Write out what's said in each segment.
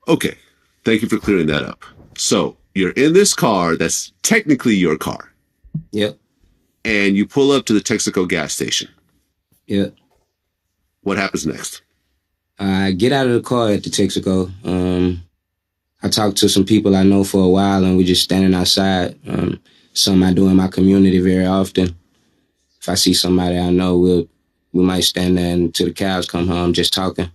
Okay. Thank you for clearing that up. So you're in this car that's technically your car, Yep. and you pull up to the Texaco gas station. Yep. What happens next? I get out of the car at the Texaco. I talked to some people I know for a while, and we just standing outside. Something I do in my community very often. If I see somebody I know, we might stand there until the cows come home, just talking.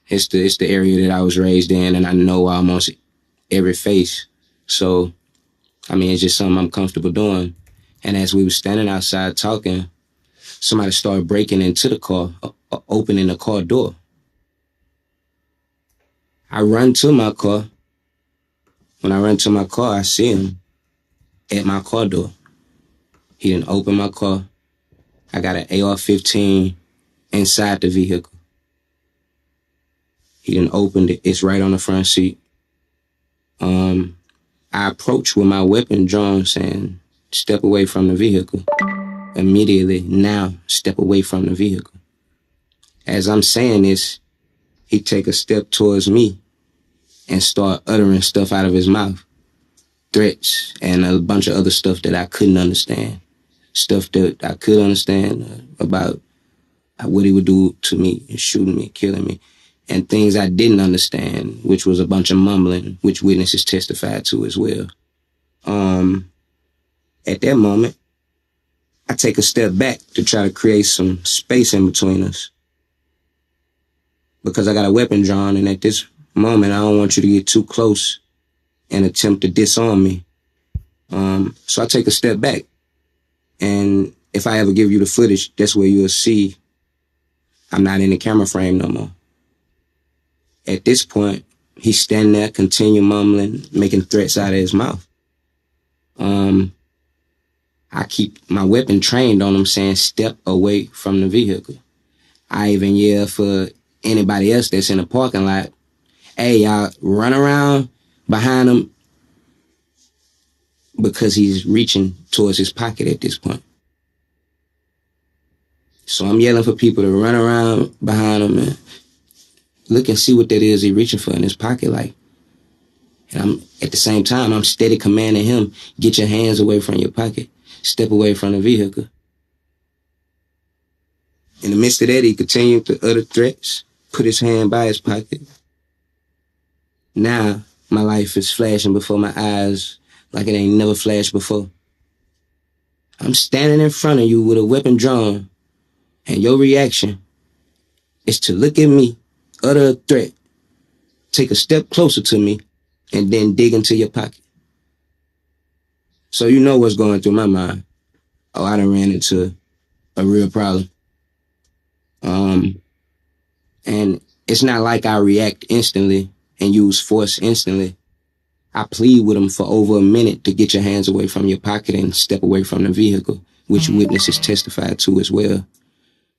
It's the area that I was raised in, and I know almost every face. So, I mean, it's just something I'm comfortable doing. And as we were standing outside talking, somebody started breaking into the car, opening the car door. I run to my car. When I run to my car, I see him at my car door. He didn't open my car. I got an AR-15 inside the vehicle. He didn't open it. It's right on the front seat. I approached with my weapon drawn, saying, "Step away from the vehicle." Immediately, now, step away from the vehicle. As I'm saying this, he take a step towards me and start uttering stuff out of his mouth. Threats and a bunch of other stuff that I couldn't understand. Stuff that I could understand about what he would do to me, shooting me, killing me. And things I didn't understand, which was a bunch of mumbling, which witnesses testified to as well. At that moment, I take a step back to try to create some space in between us. Because I got a weapon drawn, and at this moment, I don't want you to get too close and attempt to disarm me. So I take a step back. And if I ever give you the footage, that's where you'll see I'm not in the camera frame no more. At this point, he's standing there, continue mumbling, making threats out of his mouth. I keep my weapon trained on him, saying, "Step away from the vehicle." I even yell for anybody else that's in the parking lot, "Hey, y'all, run around behind him," because he's reaching towards his pocket at this point. So I'm yelling for people to run around behind him and look and see what that is he's reaching for in his pocket, like. And I'm at the same time, I'm steady commanding him, "Get your hands away from your pocket. Step away from the vehicle." In the midst of that, he continued to utter threats, put his hand by his pocket. Now, my life is flashing before my eyes like it ain't never flashed before. I'm standing in front of you with a weapon drawn, and your reaction is to look at me, utter a threat, take a step closer to me, and then dig into your pocket. So you know what's going through my mind. Oh, I done ran into a real problem. And it's not like I react instantly and use force instantly. I plead with him for over a minute to get your hands away from your pocket and step away from the vehicle, which witnesses testified to as well.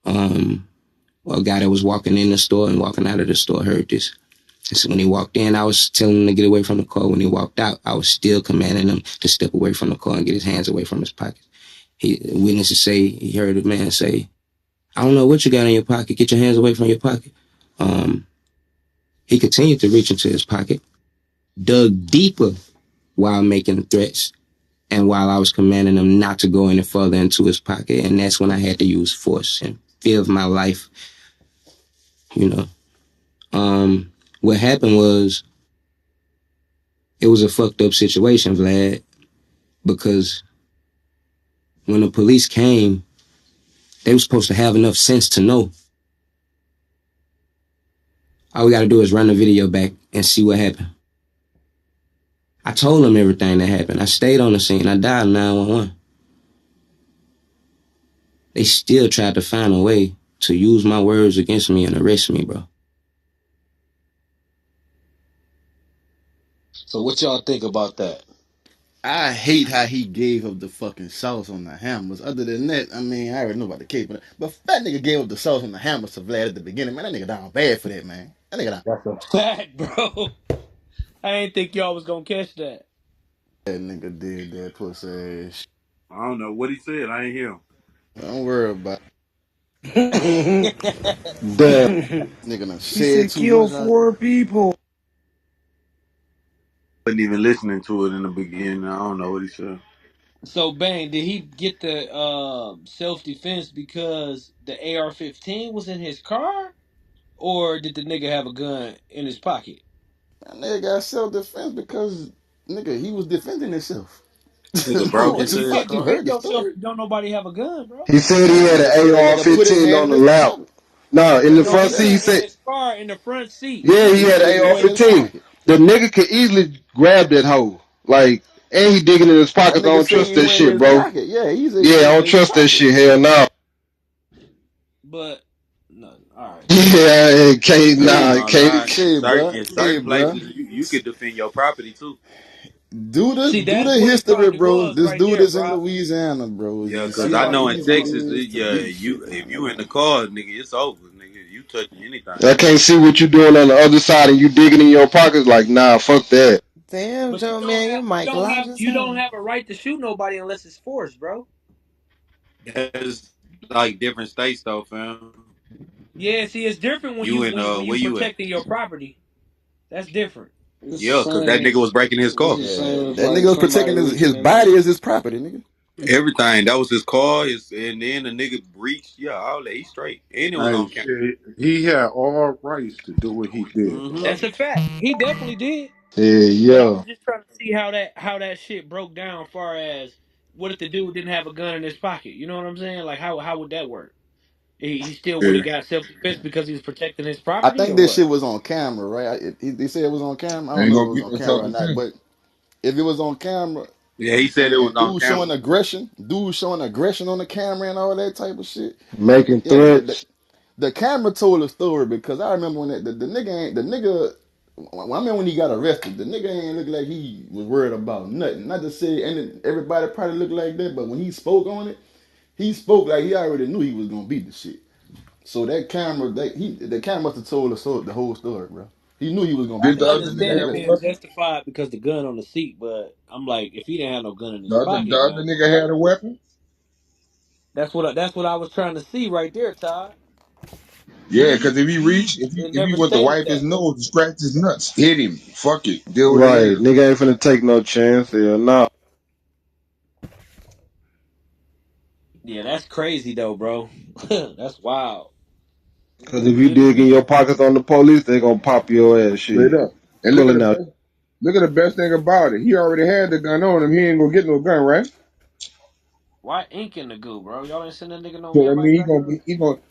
A guy that was walking in the store and walking out of the store heard this. So when he walked in, I was telling him to get away from the car. When he walked out, I was still commanding him to step away from the car and get his hands away from his pocket. Witnesses say he heard a man say, "I don't know what you got in your pocket. Get your hands away from your pocket." He continued to reach into his pocket, dug deeper while making threats, and while I was commanding him not to go any further into his pocket. And that's when I had to use force and fear of my life, you know. What happened was, it was a fucked up situation, Vlad, because when the police came, they were supposed to have enough sense to know. All we gotta do is run the video back and see what happened. I told them everything that happened. I stayed on the scene. I dialed 911. They still tried to find a way to use my words against me and arrest me, bro. So what y'all think about that? I hate how he gave up the fucking sauce on the hammers. Other than that, I mean, I already know about the cake, but that nigga gave up the sauce on the hammers to Vlad at the beginning. Man, that nigga down bad for that, man. That nigga down. That's a Fact, bro. I ain't think y'all was gonna catch that. That nigga did that pussy ass. I don't know what he said. I ain't hear him. Don't worry about damn. it. Nigga done He said said too kill much. 4 people. Wasn't even listening to it in the beginning. I don't know what he said. So bang, did he get the self defense because the AR-15 was in his car, or did the nigga have a gun in his pocket? That nigga got self-defense because, nigga, he was defending himself. Nigga broke No, what his the you head. fuck? can't You defend heard the yourself story? if don't nobody have a gun, bro. He said he had Nah, an that nigga put his AR-15 hand on in the his lap. pocket. No, in the That's what he No, front he seat, said. he said in said, his car in the front seat. yeah, he He had said an it went in his AR-15. pocket. The nigga could easily grab that hoe. Like, and he digging in his That pockets. I nigga don't said trust it that went in shit, his bro. pocket. Yeah, he said it Yeah, I went in don't his trust that pocket. shit. Hell no. But no, all right. Yeah, it can't, I ain't nah, Hey, it gonna lie. can't. In say, certain bro. in Hey, certain bro. places, you could defend your property too. See, Do that's the what it history, probably bro. was This right dude there, is in bro. Louisiana, bro. Yeah, You cause That's see I how probably know in what it easy it was. Texas, is to yeah, get shit if done, you in bro. the car, nigga, it's over, nigga. You touching anything. I can't see what you doing on the other side and you digging in your pockets. Like, nah, fuck that. Damn, But you Joe, don't man, have your mic loud as you don't hell. have a right to shoot nobody unless it's forced, bro. That's like different states though, fam. Yeah, see, it's different when You you in when where you you at? protecting your property. That's different. It's the Yeah, cause that same. nigga was breaking his It's car. the Yeah, same as that like nigga was protecting somebody his reaching in. body as his property, nigga. Everything. That was his car. And then the nigga breached. Yeah, all that. He straight. And it was Hey, on camera. shit, he had all rights to do what he did, Mm-hmm. bro. That's a fact. He definitely did. Yeah, But I yeah. was just trying to see how that shit broke down. Far as what if the dude didn't have a gun in his pocket? You know what I'm saying? Like how would that work? He still would Yeah. have got self defense because he was protecting his I property, think or this what? shit was on camera, right? They said it was on camera. I don't Ain't know if it gonna was get on no camera self or not, defense. but if it was on camera Yeah, he said it was and on camera. dude showing aggression on the camera and all that type of shit, Making yeah, threats. the camera told a story because I remember when the nigga ain't the nigga. I remember when he got arrested, the nigga ain't look like he was worried about nothing. Not to say and everybody probably looked like that, but when he spoke on it, he spoke like he already knew he was gonna beat the shit. So that camera, the camera must have told us the whole story, bro. He knew he was gonna I Did beat the can that other shit, nigga. nigga understand That it have a was being weapon? justified because the gun on the seat, but I'm like, if he didn't have no gun in his The pocket, other man, nigga had a weapon? that's what I was trying to see right there, Todd. Yeah, because if he reached, It if he never went to stated wipe his that. nose and scratch his nuts, hit him. Fuck it. Deal with it Right. later. Nigga ain't finna take no chance. Hell no. Yeah, that's crazy though, bro. That's wild. Cause if you dig in your pockets on the police, they gonna pop your ass Straight shit. up. And Pulling out. look at the best thing about it. He already had the gun on him. He ain't gonna get no gun, right? Why ink in the goo, bro? Y'all ain't send that nigga no So I mean, Midnight Records?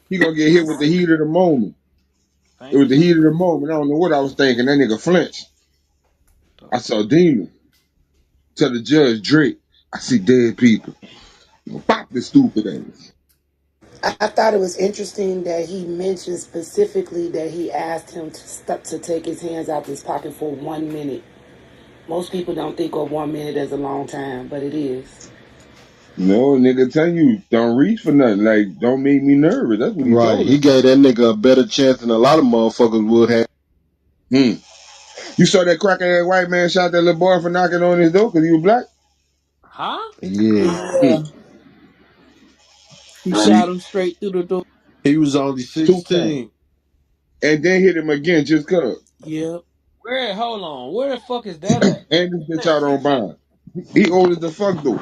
he gonna get hit with the heat of the moment. It Thank was the you. heat of the moment. I don't know what I was thinking. That nigga flinched. I saw demon. Tell the judge Drake. I see dead people. Pop this stupid ass. I thought it was interesting that he mentioned specifically that he asked him to take his hands out his pocket for 1 minute. Most people don't think of 1 minute as a long time, but it is. No, nigga, tell you don't reach for nothing. Like, don't make me nervous. That's what he Right. told He him. gave that nigga a better chance than a lot of motherfuckers would have. Hmm. You saw that crackhead white man shot that little boy for knocking on his door because he was black? Huh? Yeah. Hmm. Yeah, he See, shot him straight through the door. He was only 2 times. 16. And then hit him again just cuz. Yep. Where? Hold on. Where the fuck is that at? And this bitch That out on shit. bond. He old as the fuck though.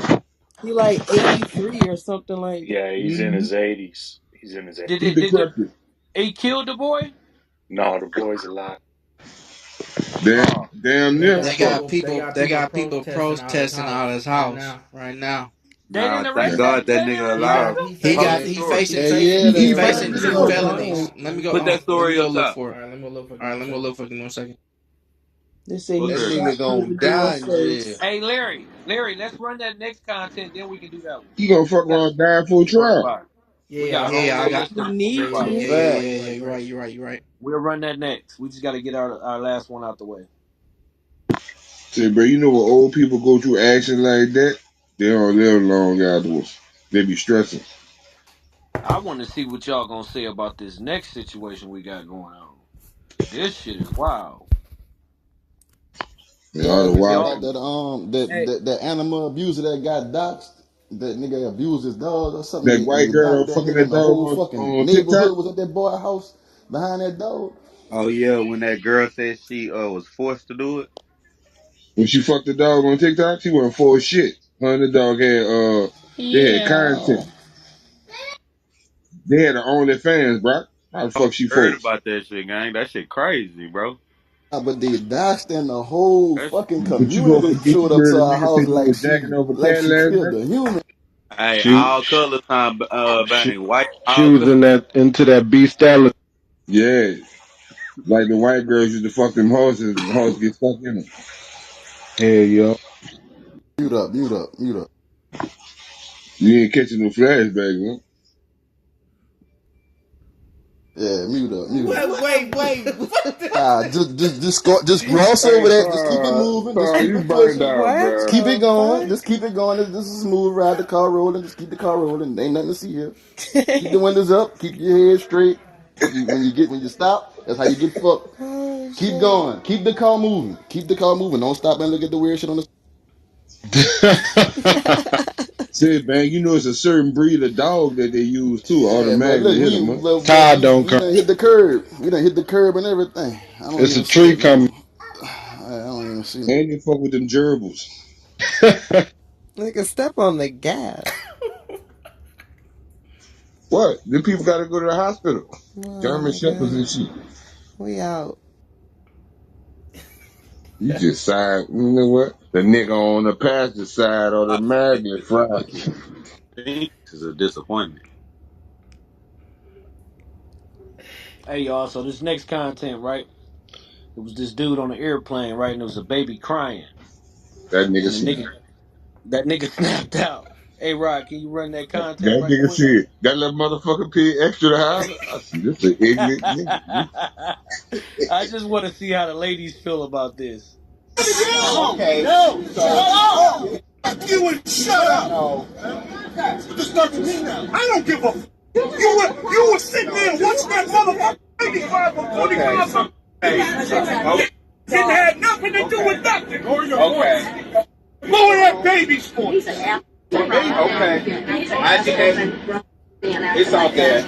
He like 83 or something like that. Yeah, he's in Mm-hmm. his 80s. He's in his 80s. Did He it? Did the? decrepit. He killed the boy? No, the boy's alive. Damn, Oh, damn They near got fuck. people protesting out his house right now. they Nah, didn't thank arrest Yeah. that. God that They didn't nigga arrest alive. him. Post that story. Hell yeah, they He arrested fine 2 now. him. felonies. Let me go. Put that Let me story go up look top. for it. All right, let me go look for it in 1 second. They say What's he that? shot Nigga through gonna the door die in jail. first. Hey, Larry, let's run that next content. Then we can do that one. He gonna fuck We got a around and whole die for a list to talk trial. about. We got a Yeah, whole I got. list He to need talk about. a to. fact. You're right. We'll run that next. We just got to get our last one out the way. Say, bro, you know when old people go through action like that, they don't live long afterwards. They be stressing. I want to see what y'all gonna say about this next situation we got going on. This shit is wild. They Y'all all the ever hear wild. about Y'all, that hey, that animal abuser that got doxxed? That nigga abused his dog or something, That and white he girl doxed that fucking nigga, that and the dog whole fucking on TikTok. neighborhood was at that boy house behind that dog. Oh yeah, when that girl said she was forced to do it. When she fucked the dog on TikTok, she went full shit. Her and the dog had they had content. Yeah. They had the OnlyFans, bro. How the I fuck she heard forced? about that shit, gang. That shit crazy, bro. But they dashed and the whole That shit. fucking But you gonna community forget showed you up heard to a our nigga say house he was jacking over like cat she last killed night? a human. Hey, She all colors time she bang. White, she all was colors. in that into that bestiality. Yeah. Like the white girls used to fuck them horses and the horse get stuck in them. Hell yeah. Mute up, mute up, mute up. You ain't catching no flashbacks, huh? Yeah, mute up, mute up. Wait. Just gloss over Hey, that. Just keep it Carl, moving. Just Carl, keep you it burnt pushing. out, What Just bro. keep it the going. fuck? Just keep it going. This is a smooth ride. The car rolling. Just keep the car rolling. Ain't nothing to see here. Keep the windows up. Keep your head straight. When you stop, that's how you get fucked. Oh Keep shit. going. Keep the car moving. Keep the car moving. Don't stop and look at the weird shit on the. Said, man, you know it's a certain breed of dog that they use too, Yeah, but automatically look, hit them, huh? Tide don't we come. done hit the curb. We done hit the curb and everything. I don't It's a even see tree it no coming. more. I don't even see. And they fuck with them gerbils. Nigga, step on the gas. What? Them people gotta go to the hospital. No, German shepherds nigga. and shit. We out. You just side, you know what? The nigga on the passenger side or the I magnet front. think this is a disappointment. Hey y'all, so this next content, right? It was this dude on the airplane, right? And there was a baby crying. That nigga And the said. nigga snapped out. Hey Rod, can you run that content That right nigga quick? said, that little motherfucker paid extra to holler. I see, this an ignorant nigga. I just want to see how the ladies feel about this. Okay. No. So, you would shut up. No. Just start to me now. I don't give a. You were sitting there watching that motherfucker 85 or 40 cars up. Didn't have nothing to do with nothing. Okay. Lower that baby's voice. Okay. I didn't. It's out there.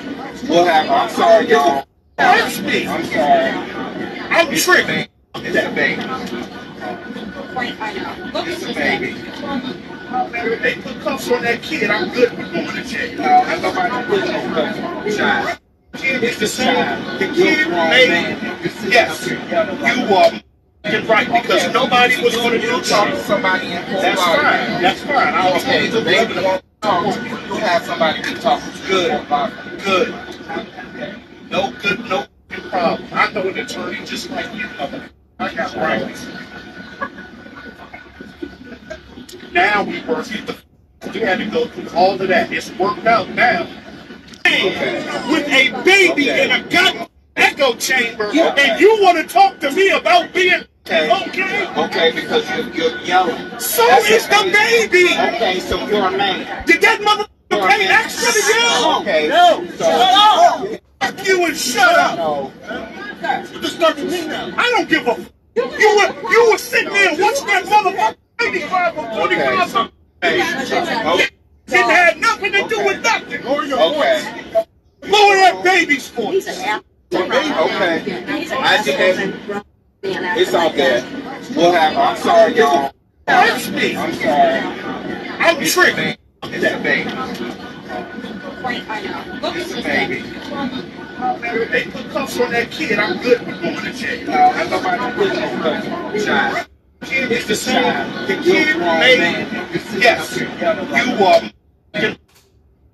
We'll have. I'm sorry, y'all. That's me. I'm sorry. I'm tripping. It's a baby. It's a baby. They put cuffs on that kid. I'm good with going to jail. No, I'm nobody put no cuffs on the child. It's the same. The kid made. Yes, you are right because nobody was going to do somebody in court. That's fine. That's fine. I was okay. The baby won't talk. You have somebody to talk. Good. Good. No good. No problem. I know an attorney just like you. I got rights. Now we work the. We had to go through all of that. It's worked out now. Okay. With a baby in a gut echo chamber, and you want to talk to me about being okay? Okay, because you're yelling. So is the baby. Okay, so you're a man. Did that motherfucker pay extra to yell? Okay. No. So, shut up. Fuck you and shut up. No. Just start to me now. I don't give a. You were sitting there watching that motherfucker 85 or 40 cars up. Okay. Didn't have nothing to do with nothing. Okay. Lower that baby's voice. Okay. I didn't. It's out there. We'll have. I'm sorry, y'all. That's me. I'm sorry. I'm tripping. It's a baby. It's a baby. They put cuffs on that kid. I'm good with going to jail. No, I'm nobody put no cuffs on the child. It's the same. The kid made. Yes, you are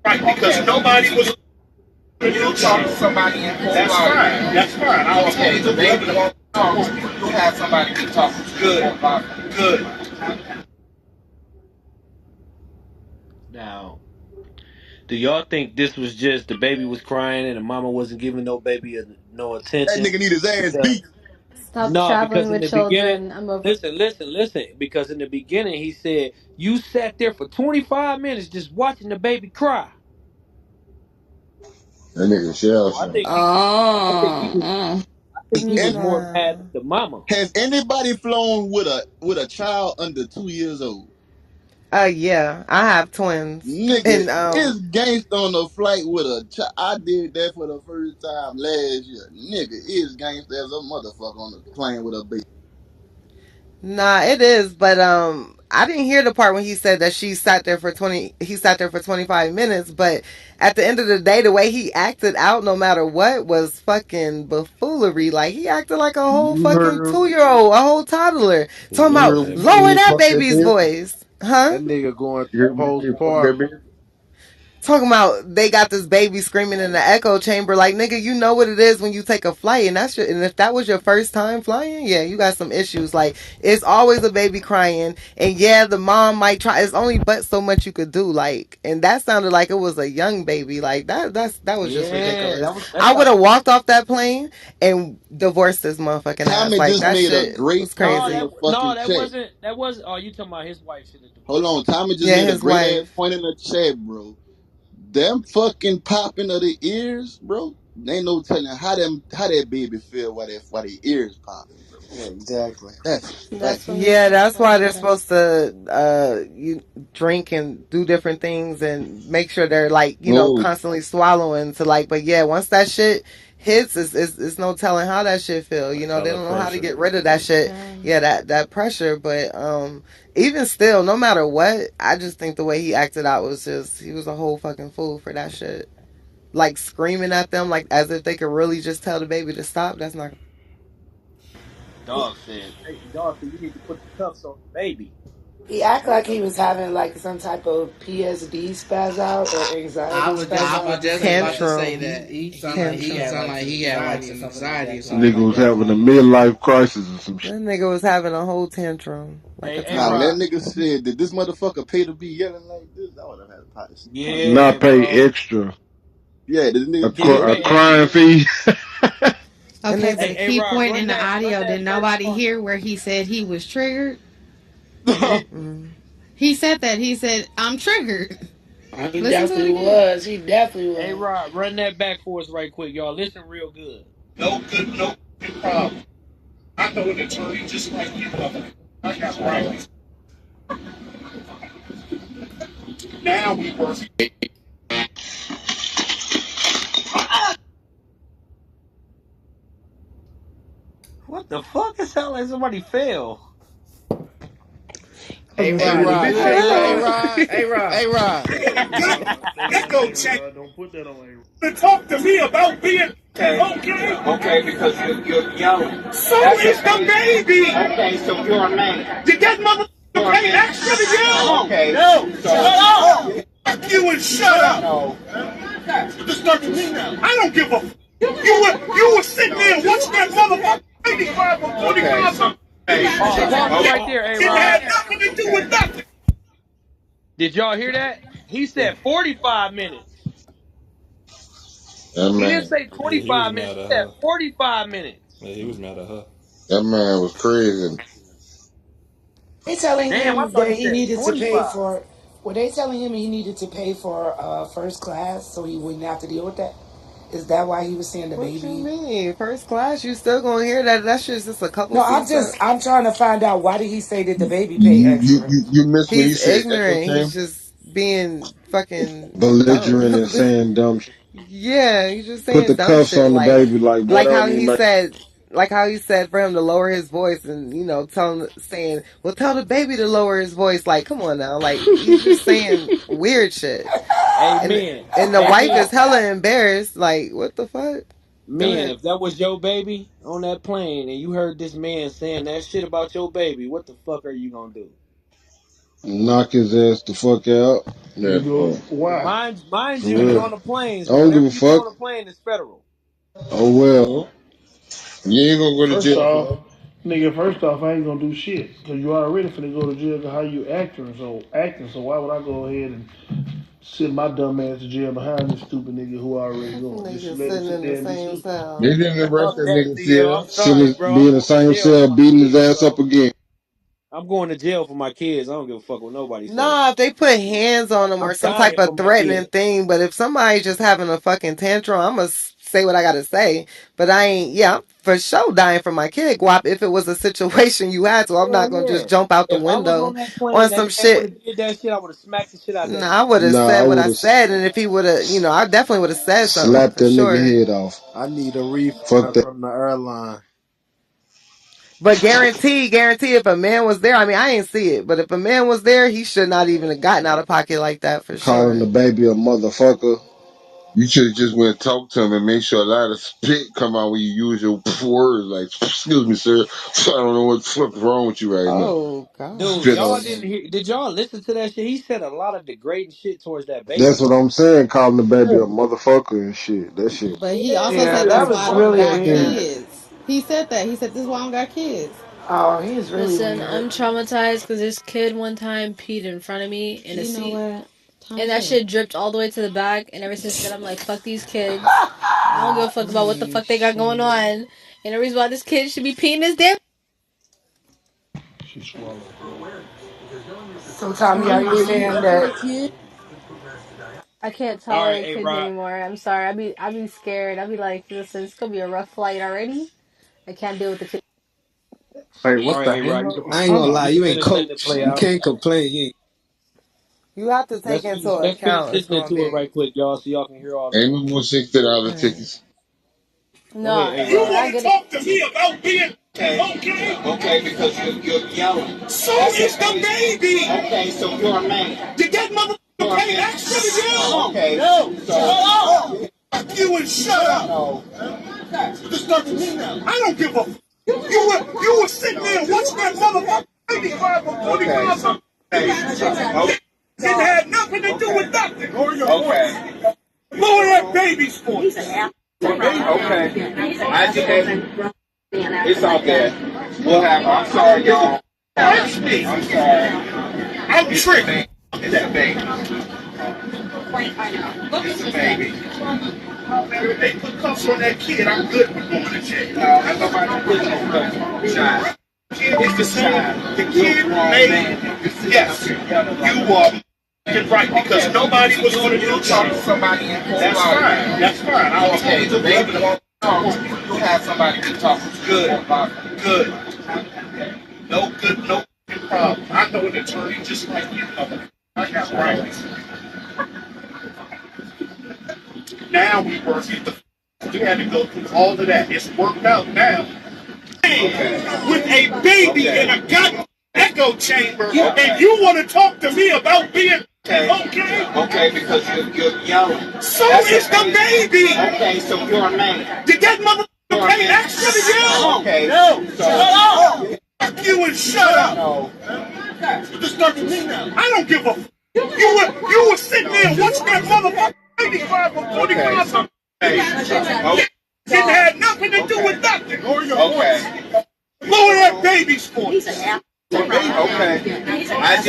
right because nobody was. You talk to somebody in court. That's fine. That's fine. I was okay. The baby won't talk. You have somebody to talk. Good. Good. Now, do y'all think this was just the baby was crying and the mama wasn't giving no baby no That attention? nigga need his ass Because beat. Stop no, traveling because in with the beginning, children. I'm over. listen. Because in the beginning he said you sat there for 25 minutes just watching the baby cry. That nigga shell So shocked. I think he was Mm. I think he was And more mad at Nah. the mama. has anybody flown with a child under 2 years old? Yeah. I have twins. Nigga, And it's gangster on a flight with a child. I did that for the first time last year. Nigga, it's gangster as a motherfucker on the plane with a baby. Nah, it is, but I didn't hear the part when he said that he sat there for 25 minutes, but at the end of the day the way he acted out no matter what was fucking buffoonery. Like he acted like a whole You fucking heard, 2-year-old, a whole toddler. Talking you about heard Yeah, when lower he that fucked that baby's bitch? voice. Huh? that nigga going You heard when that nigga fucked that postpartum. bitch? Talking about they got this baby screaming in the echo chamber. Like nigga, you know what it is when you take a flight, and and if that was your first time flying, yeah, you got some issues. Like it's always a baby crying, and yeah, the mom might try. It's only but so much you could do. Like, and that sounded like it was a young baby. Like that was just Yeah, ridiculous. that's I would how. have walked off that plane and divorced this motherfucking ass. Tommy Like just that made a shit great was point No, in crazy. the fucking that chat. wasn't that was. Oh, you talking about his wife should have Hold divorced him? on, Tommy just Yeah, made a his great ass wife. point in the chat, bro. Them fucking popping of the ears, bro. Ain't no telling how that baby feel while their ears popping, bro. Yeah, exactly. That's a fact. That's what he Yeah, said that's why about they're that. supposed to you drink and do different things and make sure they're like, No, constantly swallowing to like, but yeah, once that shit hits, it's no telling how that shit feel. That They hella don't know how to pressure. get rid of that shit. Yeah. Yeah, that pressure, but even still, no matter what, I just think the way he acted out was just he was a whole fucking fool for that shit. Like screaming at them like as if they could really just tell the baby to stop. That's not. Dog said. Hey, dog said you need to put the cuffs on the baby. He acted like he was having like some type of PSD spaz out or anxiety spaz I was out. just about to say Tantrum. that. He Tantrum. sound like he had like some anxiety or something nigga like was that having a going on. midlife crisis or some shit. That nigga was having a whole tantrum like a Hey, Nah, when that toddler. Rod. nigga said, did this motherfucker pay to be yelling like this? I would have had a punch him Yeah, Not down. pay bro. extra. Yeah, this A, nigga Did he a pay pay. extra? crying fee. And Okay, they but Hey, the hey, key Rod, point in the run audio, did that first nobody part. hear where he said he was triggered? mm, He said that. He said, I'm triggered. He Listen to it definitely again. was. He definitely Hey, was. Rod, run that back for us right quick, y'all. Listen real good. No good, no problem. I know an attorney just like you, motherfucker. I got rights. Now we work. What the fuck? It sound like somebody fell. Hey Hey, Rod, you Rod. good? Hey, Hey Rod. Rod. Hey, Rod. Hey, Rod. Echo check. To talk to me about being okay. Okay, because you're yelling. So is the baby. Okay, so you're a man. Did that motherfucker pay extra to yell? Okay. No. So, shut up. Fuck you and shut up. No. You start to me now. I don't give a. You were sitting there and watching that motherfucker 85 or 45. Okay. Pause it right there, A It Rod. had nothing to do with nothing. Did y'all hear that? He said 45 minutes. That He didn't man, say Yeah, he was 25 minutes. mad He at said her. 45 minutes. Yeah, he was mad at her. that man was crazy. They telling Damn, I him thought that he he said needed to pay 25. for. Were they telling him he needed to pay for first class so he wouldn't have to deal with that? Is that why he was saying the what you baby? mean? First class, you still gonna hear that? That shit's just a couple No, seats up. I'm trying to find out why did he say that the You, baby pay you, extra? you missed when he He's said echo ignorant. He's chamber? just being fucking Belligerent and dumb. saying dumb shit. Yeah, he's just Put saying the dumb cuffs shit. on the baby like, boy, Like that how don't even he make said, like how he said for him to lower his voice and saying, "Well, tell the baby to lower his voice." Like, come on now, like he's just saying weird shit, and Amen. the wife Amen. is hella embarrassed. Like, what the fuck? Go Men, ahead. if that was your baby on that plane and you heard this man saying that shit about your baby, what the fuck are you gonna do? knock his ass the fuck out. You That do part. it. Why? Mind For you, you're real. on a plane, I so don't give whatever a you do fuck. on a plane is federal. Oh well. You ain't gonna go to First jail for off, that. nigga, first off, I ain't gonna do shit. Cause you already finna go to jail for how you acting. So why would I go ahead and send my dumb ass to jail behind this stupid nigga who already going? Just Niggas let him sitting sit in there the and be same stupid. They cell. didn't arrest Fuck that that, nigga CL. I'm still. sorry, Should bro. be I'm in the going to same jail for cell my beating his kids, ass up bro. again. I'm going to jail for my kids. I don't give a fuck what nobody say. Nah, if they put hands on them or I'm some type dying for of my threatening kids. thing, but if somebody's just having a fucking tantrum, I'm gonna say what I gotta say. But I ain't, yeah, I'm for sure dying for my kid, Guap. If it was a situation you had to, I'm not Hell gonna yeah. just jump out the If I was window on that on plane, that some man would shit. have did that shit, I would have smacked the shit out that Nah, I man. would have Nah, said I what would I have said, and if he would have, I definitely would have said something slapped for that nigga sure. head off. I need a Fuck refund that. from the airline. But guarantee, if a man was there, I mean, I ain't see it, but if a man was there, he should not even have gotten out of pocket like that for Calling the sure. baby a motherfucker. You should have just went and talked to him and make sure a lot of spit come out when you use your words. Like, excuse me, sir. I don't know what the fuck is wrong with you right now. Oh Dude, Spit God. y'all on didn't him. hear? Did y'all listen to that shit? He said a lot of degrading shit towards that That's baby. what I'm saying. Calling the baby a motherfucker and shit. That shit. But he also Yeah, said that that's was why I don't really got weird. kids. He said that. He said this is why I don't got kids. Oh, he's really Listen, weird. I'm traumatized because this kid one time peed in front of me in a You know seat. what? Time And to that chill. shit dripped all the way to the back. And ever since then, I'm like, fuck these kids. I don't give a fuck about what the Oh fuck they got going shit. on. And the reason why this kid should be peeing this damn. She swallowed. So, Tommy, are you saying that? I can't All right, tolerate hey kids Rod. anymore. I'm sorry. I be scared. I be like, listen, it's gonna be a rough flight already. I can't deal with the kids. Wait, All what right, the hey Rod. hell? I ain't Hold gonna on. lie, You can you ain't finish letting it coach. play You out. can't complain. You ain't. You have to take Let's into finish. Let's finish account it's listening gonna to it be right quick, y'all, so y'all can hear all the Ain't no bullshit. more $60 right. tickets. Go ahead, No, hey You Rod. and I want to get it. talk to me about being okay? Okay, because you're yelling. So is the baby. Okay, so you're a man. Did that motherfucker pay extra to you? Okay. No. So, shut up. Fuck you and shut up. No. This doesn't mean that. I don't give a. You were sitting there watching that motherfucker baby cry for 45 something. Okay. Didn't have nothing to do with nothing. Okay. Lower that baby's voice. Okay. I just it's out there. We'll have I'm sorry, y'all. That's me. I'm sorry. I'm tripping. It's a baby. It's a baby. If they put cuffs on that kid, I'm good with going to jail. No, I'm nobody putting no cuffs on the child. It's the same. The kid made. Yes, you are right because nobody was going to do something. Somebody in That's fine. That's fine. I was okay. The baby won't talk. You have somebody to talk. Good. Good. No good. No problem. I know an attorney just like you. I got rights. Now we work it. We had to go through all of that. It's worked out now. Okay. With a baby in a goddamn echo chamber, and you want to talk to me about being okay? Okay, because you're yelling. So is the baby. Okay, so you're a man. Did that motherfucker pay extra to you? Okay. No. So, shut up. Fuck you and shut up. No. This doesn't mean that. I don't give a. You were sitting there watching that motherfucker baby cry for 45 something. Okay. Didn't have nothing to do with nothing. Okay. Lower that baby's voice. Okay. I just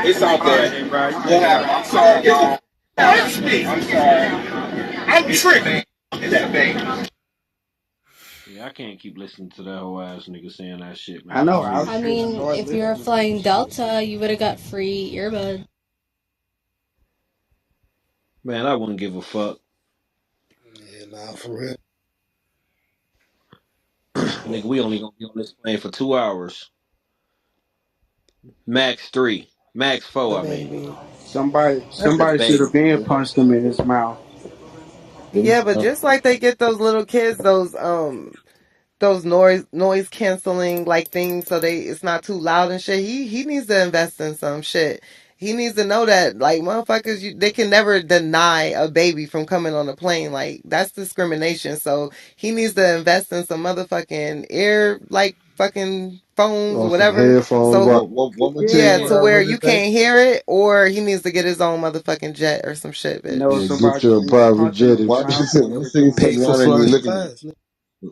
it's out there. Hey, bro, you We'll just have got. I'm sorry, y'all. That's me. I'm sorry. I'm tripping. It's that baby. Yeah, I can't keep listening to that whole ass nigga saying that shit, I man. know. It's I too. was I getting mean, annoyed if you're listening to flying this shit. Delta, you would have got free earbuds. Man, I wouldn't give a fuck. Yeah, nah, for real. Nigga, we only gonna be on this plane for 2 hours. Max 3. Max 4, The I mean. baby. That's the Somebody should have baby, been nigga. punched him in his mouth. Yeah, but just like they get those little kids, those noise canceling like things so they it's not too loud and shit. He needs to invest in some shit. He needs to know that like motherfuckers they can never deny a baby from coming on a plane. Like that's discrimination. So he needs to invest in some motherfucking ear like fucking phones or On some whatever. headphones. So Right. What yeah, material Yeah. to I where what you it say? can't hear it or he needs to get his own motherfucking jet or some shit, You know, Yeah, bitch. get somebody you just a need to private punch him jet. in his Why mouth she and said give one it to thing him. said Pay for Rihanna and you first looking class.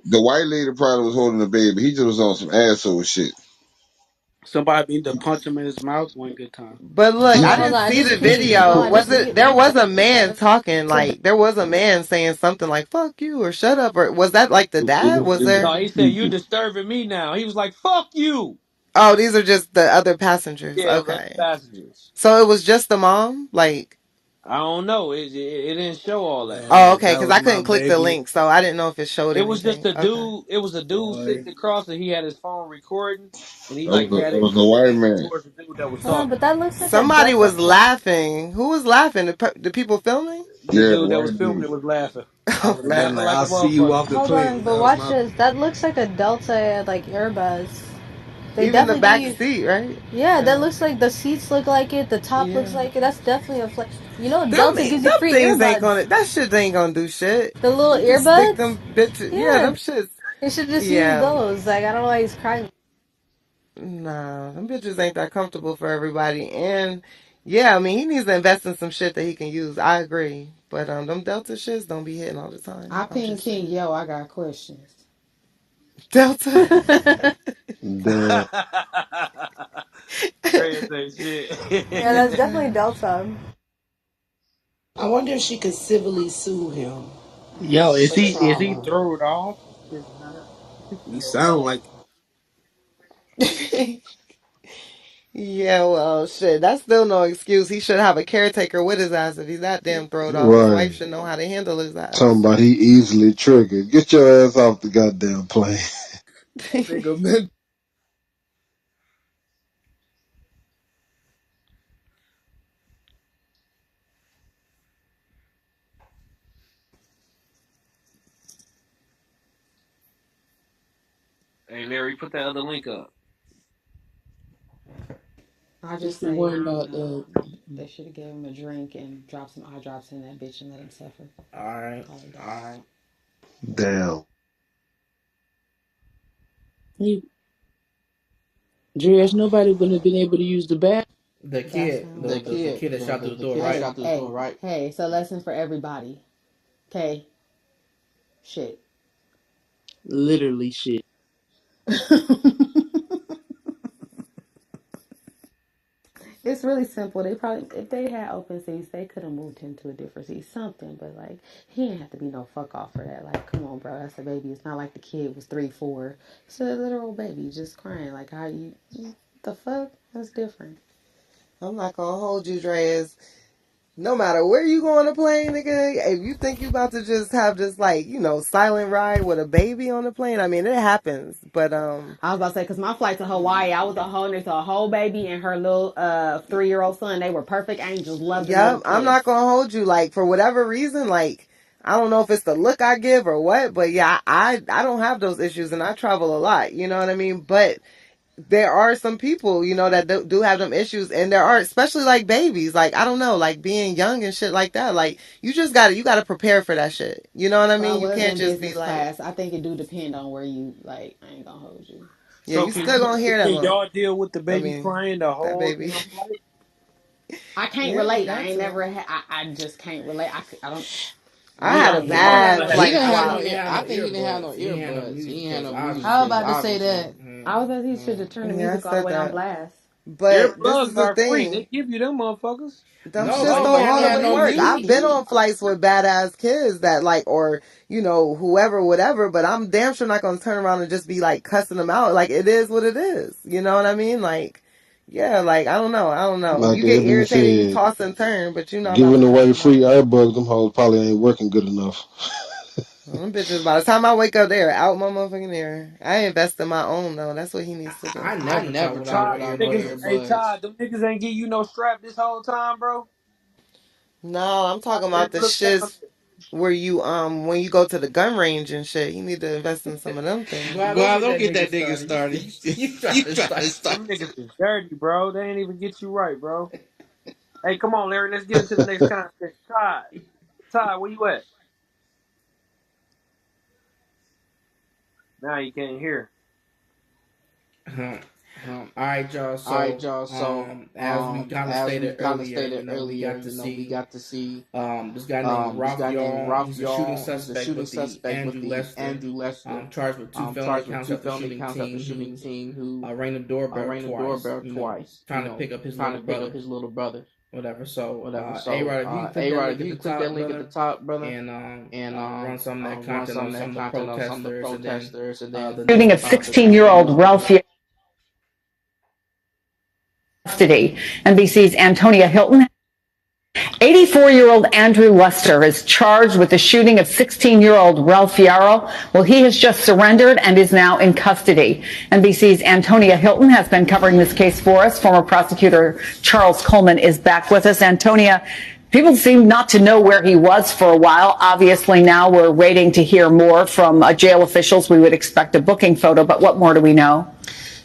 the white lady probably was holding the baby. He just was on some asshole shit. Somebody need to punch him in his mouth one good time. But look, No, I hold didn't on. I see just the pinged. No, video. I just Was it? There let me was cut a this man off. talking. Like there was a man saying something like "fuck you" or "shut up" or was that like the dad? Was It was there? No, he two said, you people. disturbing me now. He was like, fuck you. Oh, these are just the other passengers. Yeah, it was other Okay, passengers. so it was just the mom. Like, I don't know. It didn't show all that. oh, Man, okay, that because was I my couldn't click the baby. link, so I didn't know if it showed It was just anything. a Okay. dude. It was a dude Boy. sitting across and he had his phone recording, and he That like was had a, it it was a white leaning man. towards the dude that was Hold on, talking. but that looks like a Somebody Delta was plane. laughing. Who was laughing? The people filming? The Yeah, dude that was white filming dude. it was laughing. He I was would have been laughing like, like a I'll see you motherfucker. off the Hold on, plane. but That was watch my. this. That looks like a Delta like Airbus. They Even the definitely back gave you. seat, right? Yeah, that Uh, looks like the seats look like it. The top looks yeah. like it. That's definitely a flight. You know, Them, Delta gives you them free things ain't gonna, earbuds. that shit ain't gonna do shit. The little You can stick earbuds. them bitches, yeah, Yeah, them shits. you should just use Yeah, those. Like I don't know why he's crying. nah, them bitches ain't that comfortable for everybody. And yeah, I mean, he needs to invest in some shit that he can use. I agree. But them Delta shits don't be hitting all the time. I I'm ping just King, saying. yo, I got questions. Delta. Damn. Trans ain't Yeah, shit. that's definitely Delta. I wonder if she could civilly sue him Yo, for is he trauma. thrown off? Is not. You sound like Yeah, well, shit. That's still no excuse. He should have a caretaker with his ass if he's that damn throwed off. His Right. wife should know how to handle his Talking ass. about he easily triggered. Get your ass off the goddamn plane. that nigga man. Hey Larry, put that other link up. I What's just the say, one about they should have gave him a drink and dropped some eye drops in that bitch and let him suffer. all right. Call it that. Damn. He, Jess, nobody wouldn't have been able to use the bath. The That kid, sounds. the kid that shot through the door, Hey, right? hey, hey. So lesson for everybody. Okay, shit. Literally shit. It's really simple. They probably, if they had open seats, they could have moved him to a different seat, something. But like, he didn't have to be no fuck off for that. Like, come on, bro, that's a baby. It's not like the kid was 3, 4. It's a literal baby just crying. Like, how the fuck? That's different. I'm not gonna hold you, Dreas. No matter where you go on a plane, nigga, if you think you about to just have this like, silent ride with a baby on the plane, I mean, it happens. But I was about to say, because my flight to Hawaii, I was holding to a whole baby and her little 3-year-old son. They were perfect angels. Loved them yep, little I'm not kids. gonna hold you. Like for whatever reason, like I don't know if it's the look I give or what, but yeah, I don't have those issues and I travel a lot. You know what I mean? But there are some people, that do have them issues, and there are especially like babies. Like I don't know, like being young and shit like that. Like you gotta prepare for that shit. You know what I So I mean? You was can't in just be business like, class. I think it do depend on where you, like, I ain't gonna hold you. yeah, So you still gonna hear can that one. y'all deal with the I baby mean, crying the that whole baby. damn flight? I can't Yeah, you relate. I got ain't to. never had, I just can't relate. I don't, I me, had I a don't He get don't it. got bad no He flight didn't have earbuds. no. swap. He ain't had I no think he didn't have no earbuds. He ain't had no earbuds. music He ain't had player, no music I was obviously. about player, to say obviously. that. I was like, he should have turned the Yeah, I music all the said way on that. blast. But this is Earbuds the are free. thing. They give you them motherfuckers. Them No, shits but don't he ain't had always no work. I've music. been on flights with badass kids that like, or whoever, whatever. But I'm damn sure not gonna turn around and just be like cussing them out. Like it is what it is. You know what I mean? Like, yeah, like I don't know, I don't know. like You get Ebony irritated, you said, toss and turn, but you're not about giving to cuss away them free out. airbuds, them hoes probably ain't working good enough. Them bitches. By the time I wake up, they're out my motherfucking ear. I invest in my own though. That's what he needs to do. I I never talk never without talk Todd, them without no niggas. earbuds. Hey earbuds. Todd, them niggas ain't give you no strap this whole time, bro. No, I'm talking Let about me the look down shits where you when you go to the gun range and shit. You need to invest in some of them things. Boy, don't Boy, get don't that get nigga that nigga started. started. You trying You to trying to start start. Them niggas is dirty, bro. They ain't even get you right, bro. Hey, come on, Larry. Let's get into the next content. Todd, where you at? Now you can't hear. All right, y'all. All right, So, y'all. So, as we kind of as we stated kind of earlier, stated we earlier, got to we see got to see this guy named this Ralph guy named Yaw. Ralph He's a shooting Yaw. He's a suspect shooting with the suspect with Andrew the Lester, Andrew Lester, charged with two felony charged with counts 2 after felony shooting counts after teen shooting who teen who rang the doorbell rang the twice. doorbell twice. Trying to pick up his Trying little to pick up brother, his little brother. whatever. So, Whatever. A So, Rod, if you can click A that Rod, link if at you the can click that top, link at the brother, top, brother, and and run some of that run content some on of that some of the content on some of the protesters, and then protesters, and then the Shooting news of will pick the up. news will 16-year-old pick Ralph up. custody. NBC's Antonia Hilton 84-year-old Andrew Lester is charged with the shooting of 16-year-old Ralph Yarrow. Well, he has just surrendered and is now in custody. NBC's Antonia Hilton has been covering this case for us. Former prosecutor Charles Coleman is back with us. Antonia, people seem not to know where he was for a while. Obviously, now we're waiting to hear more from jail officials. We would expect a booking photo, but what more do we know?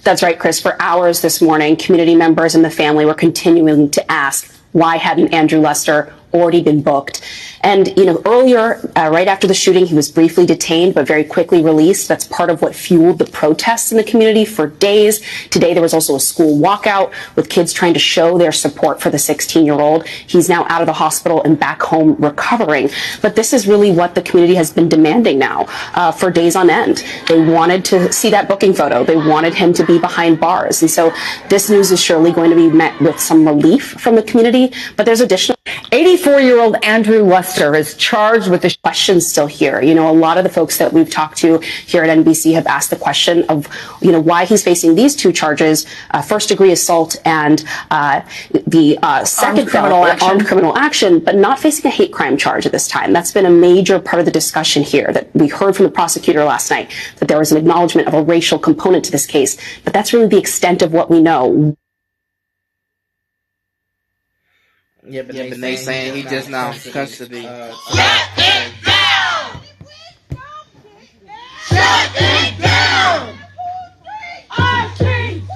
That's right, Chris. For hours this morning, community members and the family were continuing to ask, why hadn't Andrew Lester already been booked? And, earlier, right after the shooting, he was briefly detained, but very quickly released. That's part of what fueled the protests in the community for days. Today, there was also a school walkout with kids trying to show their support for the 16-year-old. He's now out of the hospital and back home recovering. But this is really what the community has been demanding now for days on end. They wanted to see that booking photo. They wanted him to be behind bars. And so this news is surely going to be met with some relief from the community, but there's additional 84-year-old Andrew Lester is charged with the questions still here. A lot of the folks that we've talked to here at NBC have asked the question of, why he's facing these two charges, first-degree assault and the second armed criminal action, but not facing a hate crime charge at this time. That's been a major part of the discussion here that we heard from the prosecutor last night, that there was an acknowledgement of a racial component to this case, but that's really the extent of what we know. Yeah, but they saying he just now in custody. Shut it down! Shut it down! Our streets!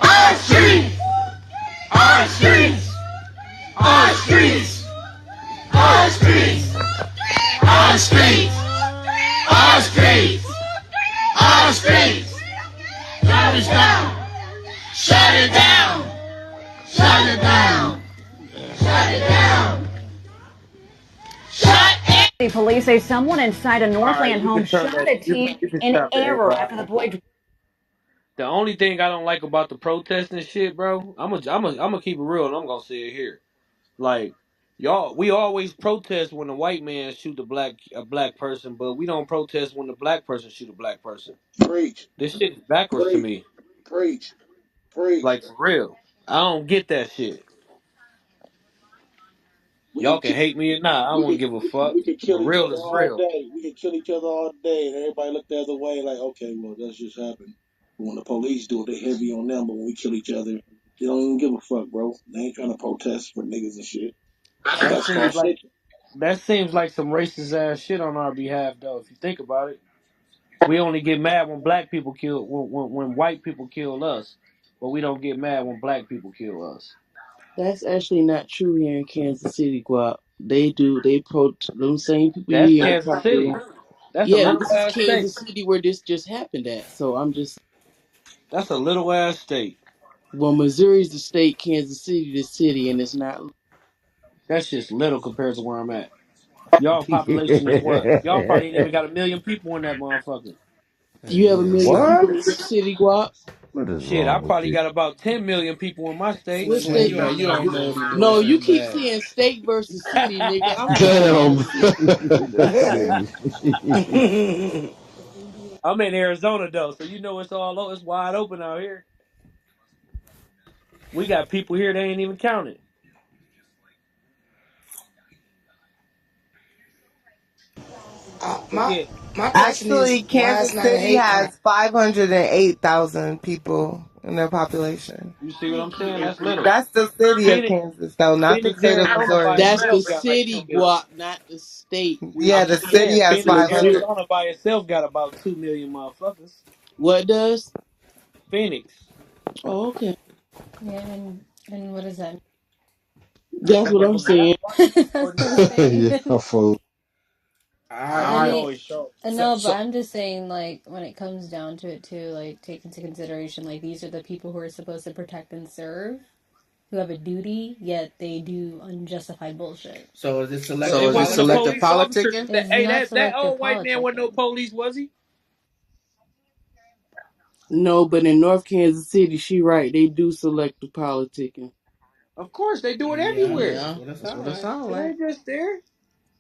Our streets! Our streets! Our streets! Our streets! Our streets! Our streets! Our streets! Shut it down! Shut it down! Shut it down! Shut it down! Shut it! Police say someone inside a All right, Northland you home can turn shot that. a You teen can in stop that, error everybody. after the boy. The only thing I don't like about the protesting shit, bro, I'm gonna keep it real, and I'm gonna say it here. Like, y'all, we always protest when a white man shoot a black person, but we don't protest when the black person shoot a black person. Preach, This shit is backwards to preach, me. preach, preach. Like, for real, I don't get that shit. We Y'all can can ki- hate me or not. I we don't can give a fuck. we can But kill each real other is all real. day. We can kill each other all day, and everybody look the other way like, okay, well, that's just happened. But when the police do it, they heavy on them. But when we kill each other, they don't even give a fuck, bro. They ain't trying to protest for niggas and shit. They That got to start seems like snitching. that seems like some racist ass shit on our behalf, though. If you think about it. We only get mad when black people kill when white people kill us, but we don't get mad when black people kill us. That's actually not true here in Kansas City, Guap. They do. Them same people That's you hear Kansas City. talking. That's a Yeah, little this is ass state. Kansas City where this just happened at. So I'm just. That's a little ass state. Well, Missouri's the state, Kansas City the city, and it's not. That's just little compared to where I'm at. Y'all population is what? Y'all probably ain't even got 1 million people in that motherfucker. You have a million people in your What? city, Guap. What is Shit, I wrong with probably you? got about 10 million people in my state. What Swing, state? you don't know what he doing No, you so keep bad. saying state versus city, nigga. I'm from Damn. Kansas City. That nigga. I'm in Arizona though, so you know it's wide open out here. We got people here they ain't even counted. But My yeah, my question Actually, is why it's Kansas not a City hate crime. has 508,000 people in their population. you see what I'm saying? That's little. That's the city of Phoenix, Kansas, though, not the Phoenix, state of Arizona by Missouri. That's the itself got like 2 city, million. Guap, not the state. Yeah, I'm the just city saying, has Phoenix, 500. Missouri. Arizona by itself got about 2 million motherfuckers. What does? Phoenix. Oh, okay. Yeah, and what does that That's what I'm Well, that's saying. why mean? it's That's important what to I'm know. saying. Yeah, fool. I Alright, I ain't mean, always sure. no, but so I'm just saying, like, when it comes down to it, too, like, take into consideration, like, these are the people who are supposed to protect and serve, who have a duty, yet they do unjustified bullshit. so is this But selective they So wasn't no selective police officers. politicking? That It's hey, not that selective old white man wasn't no politicking. police, was he? No, but in North Kansas City, she right. They do selective politicking. Of course, they do it Yeah, everywhere. yeah. That's what it sounds It like. ain't just there.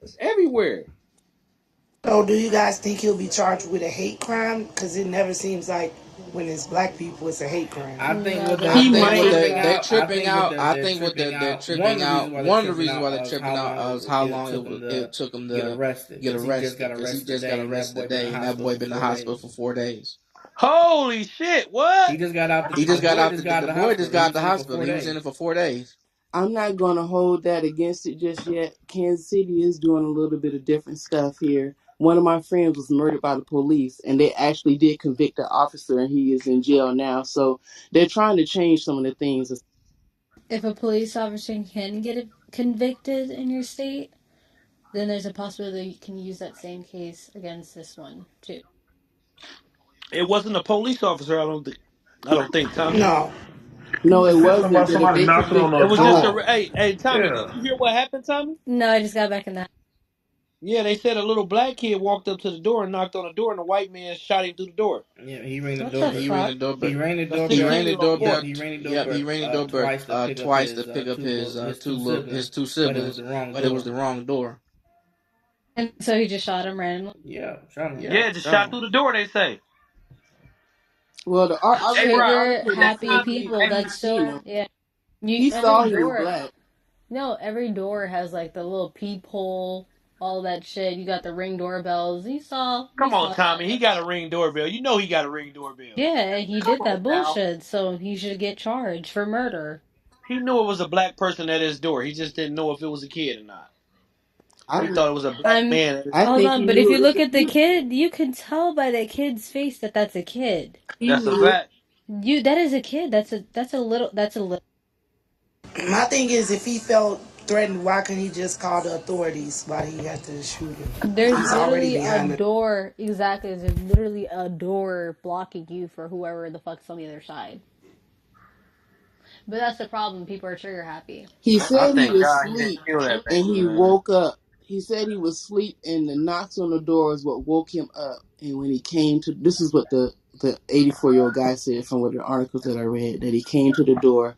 It's everywhere. So do you guys think he'll be charged with a hate crime? Because it never seems like When it's black people, it's a hate crime. I think No, what there's they're He no what might. hate tripping crime. out. I think what they're tripping out. One of the reasons why they're tripping out is how long it took him get to arrested get because he just arrested got because he arrested just got today and that arrested boy been in the today and that hospital boy for been in the 4 days. hospital for 4 days. Holy shit! He What? just got out. That's He just got crazy. out. The boy just got out the hospital. He was in it for 4 days. I'm not going to hold that against it just yet. Kansas City is doing a little bit of different stuff here. One of my friends was murdered by the police, and they actually did convict the officer, and he is in jail now. So they're trying to change some of the things. If a police officer can get convicted in your state, then there's a possibility you can use that same case against this one too. It wasn't a police officer. I don't think. I don't think Tommy. No, No, it They said wasn't. somebody But if somebody they knocking on convict, It the was just a. door. Hey, Tommy. Did Yeah. you hear what happened, Tommy? No, I just got back in that. Yeah, they said a little black kid walked up to the door and knocked on the door, and the white man shot him through the door. Yeah, he rang the What the doorbell. he rang fuck? the doorbell. He rang the A He doorbell. rang the 16-year-old doorbell. boy. Yep, he rang the Yep, doorbell he rang the doorbell twice twice to to pick pick up up his his two but it was siblings, the wrong but it was door. the wrong door. And so he just shot him randomly. Yeah, shot him. Yeah, Yeah, just shot shot him. through the door. They say. Well, I read the Trigger article that happy said people. he That's seen still him. yeah. You He every saw he was door. black. No, every door has like the little peephole, all that shit. You got the ring doorbells. You Come on, saw Tommy. that. He got a ring doorbell. You know he got a ring doorbell. Yeah, he Come did on that now. bullshit, so he should get charged for murder. He knew it was a black person at his door. He just didn't know if it was a kid or not. He I thought it was a black I'm man at his I door. hold think on, he but if knew you it was look a at the kid. kid, you can tell by the kid's face that that's a kid. He That's a knew. fact. That is a kid. That's a little. my thing is, if he felt threatened, why couldn't he just call the authorities? Why he had to shoot him? There's He's already literally a behind the. door. Exactly, there's literally a door blocking you for whoever the fuck's on the other side. But that's the problem. People are trigger happy. He I said he thank was God he didn't asleep kill that and baby, he man. woke up. He said he was asleep and the knocks on the door is what woke him up. And when he came to, this is what the 84-year-old guy said from one of the articles that I read, that he came to the door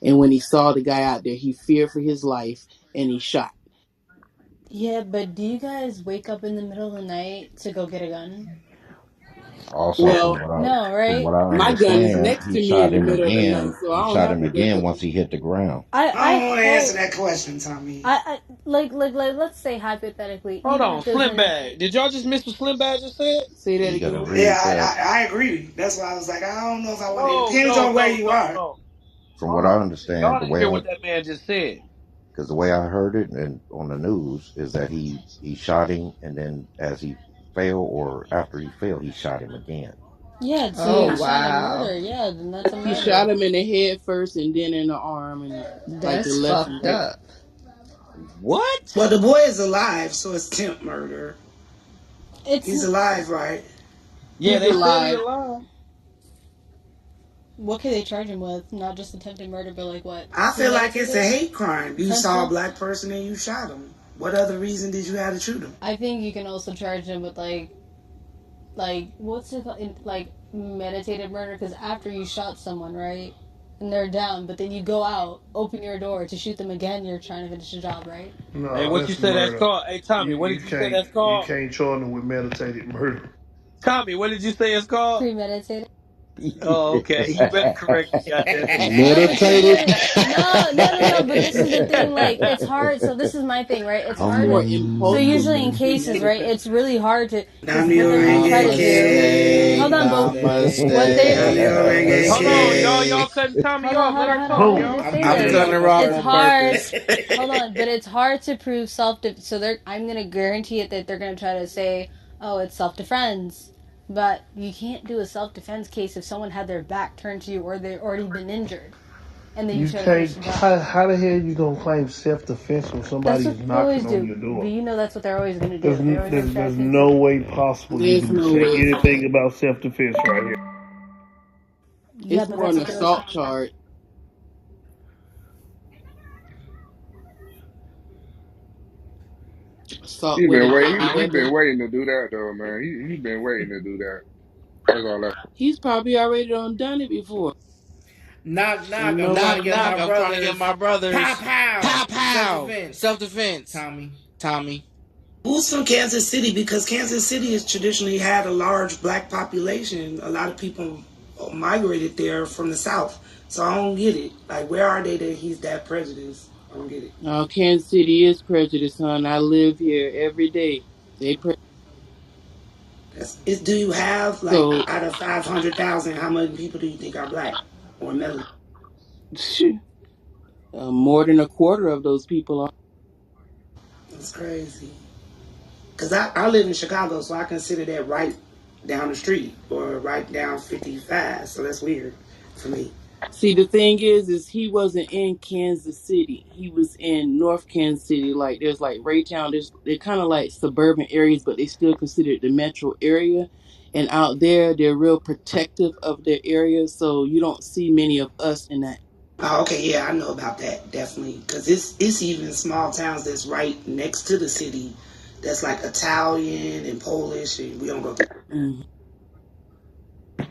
and when he saw the guy out there, he feared for his life and he shot. Yeah, but do you guys wake up in the middle of the night to go get a gun? Also, Well, No, from right? what I my gun is understand, next he to me in shot the him middle of the night, again. so I He don't shot have him to wake again up. once he hit the ground. I I don't want to answer hope that question, Tommy. I like let's say hypothetically, Hold even on, if there's Slim an Bag. Did y'all just miss what Slim Bag just said? Say that You gotta again. Yeah, read that. I agree. That's why I was like, I don't know if I want to. No, Depends no, on where no, you no, are. no. From Hold what I on. understand, Y'all didn't hear what that man just said. because the way I heard it and on the news is that he shot him, and then as he fell or after he fell, he shot him again. yeah, so Oh you shot a wow, murder. Yeah, then that's a He shot murder. him in the head first and then in the arm and like the that's left and fucked right. up. What? Well, the boy is alive, so it's temp murder. It's He's alive, right? Yeah, He's they said he alive. alive. what could they charge him with? Not just attempted murder, but like what? I feel like it's a Premeditated? hate crime. You saw a Intentional? black person and you shot him. What other reason did you have to shoot him? I think you can also charge him with like what's it called? Like meditated murder because after you shot someone, right? And they're down, but then you go out, open your door to shoot them again, you're trying to finish the job, right? Hey, No, what you that's say that's murder. called? Hey, Tommy, what You did you say that's you called? can't charge them with meditated murder. Tommy, what did you say it's called? Premeditated. Oh, okay. You better correct me, goddamn No, because Meditated. no. But this is the thing. Like, it's hard. So this is my thing, right? It's It's hard to. more So impulsive usually in than cases, right? premeditated. It's really hard to because what Namyo they're gonna try Renge to do. Kyo. Hold on, but what they Namyo Renge Hold on, y'all Kyo. cutting Tommy hold on, off. hold Let on, her hold on. talk, Let me Boom. just y'all. say I'm this. cutting her off It's on hard. purpose. Hold on, but it's hard to prove so I'm gonna guarantee it that they're gonna try to say, oh, it's self defense. But you can't do a self defense case if someone had their back turned to you or they've already been injured. And then you You try to finish can't. the job. How the hell you gonna claim self defense when That's somebody is what they always knocking on do. your But door? you know that's what they're always going to do. They're always going to try to There's say no self. way possible you There's can no say way. anything about self defense right here. Yeah, It's but more that's an what they're always assault going to do. charge. Assault He with been a waiting. deadly He been weapon. waiting to do that though, man. He been waiting to do that. That's all that. He's probably already done it before. Knock, knock. And I'm trying to nobody. get my Knock. brothers. Pow, pow. Self defense. Tommy. Who's from Kansas City? Because Kansas City has traditionally had a large black population. A lot of people migrated there from the South. So I don't get it. Like, where are they that he's that prejudiced? I don't get it. Kansas City is prejudiced, son. I live here every day. They Do you have, like, so out of 500,000, how many people do you think are black or melanated? more than a quarter of those people are. That's crazy. Because I live in Chicago, so I consider that right down the street or right down 55. So that's weird for me. See, the thing is he wasn't in Kansas City. He was in North Kansas City. Like, there's like Raytown. They're kind of like suburban areas, but they still considered the metro area. And out there, they're real protective of their area, so you don't see many of us in that. Oh, okay, yeah, I know about that, definitely. Because it's even small towns that's right next to the city that's like Italian and Polish, and we don't go through. Mm-hmm.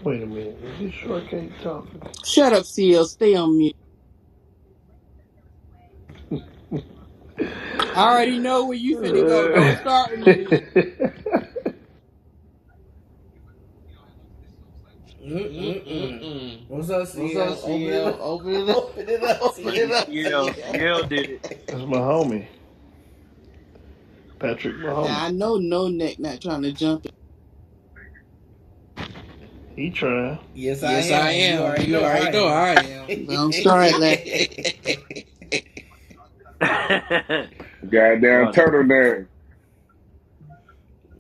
Wait a minute. Is this shortcake talking? Shut up, CL. Stay on mute. I already know where you finna go. Don't start with me. What's up, CL? Open it up. Open it up, CL. CL did it. That's my homie, Patrick Now, Mahomey. I know No Neck not trying to jump in. He trying. Yes, I Yes, I am. You am. already You know already I know I am. am. Don't start like Goddamn Y'all niggas. turtleneck.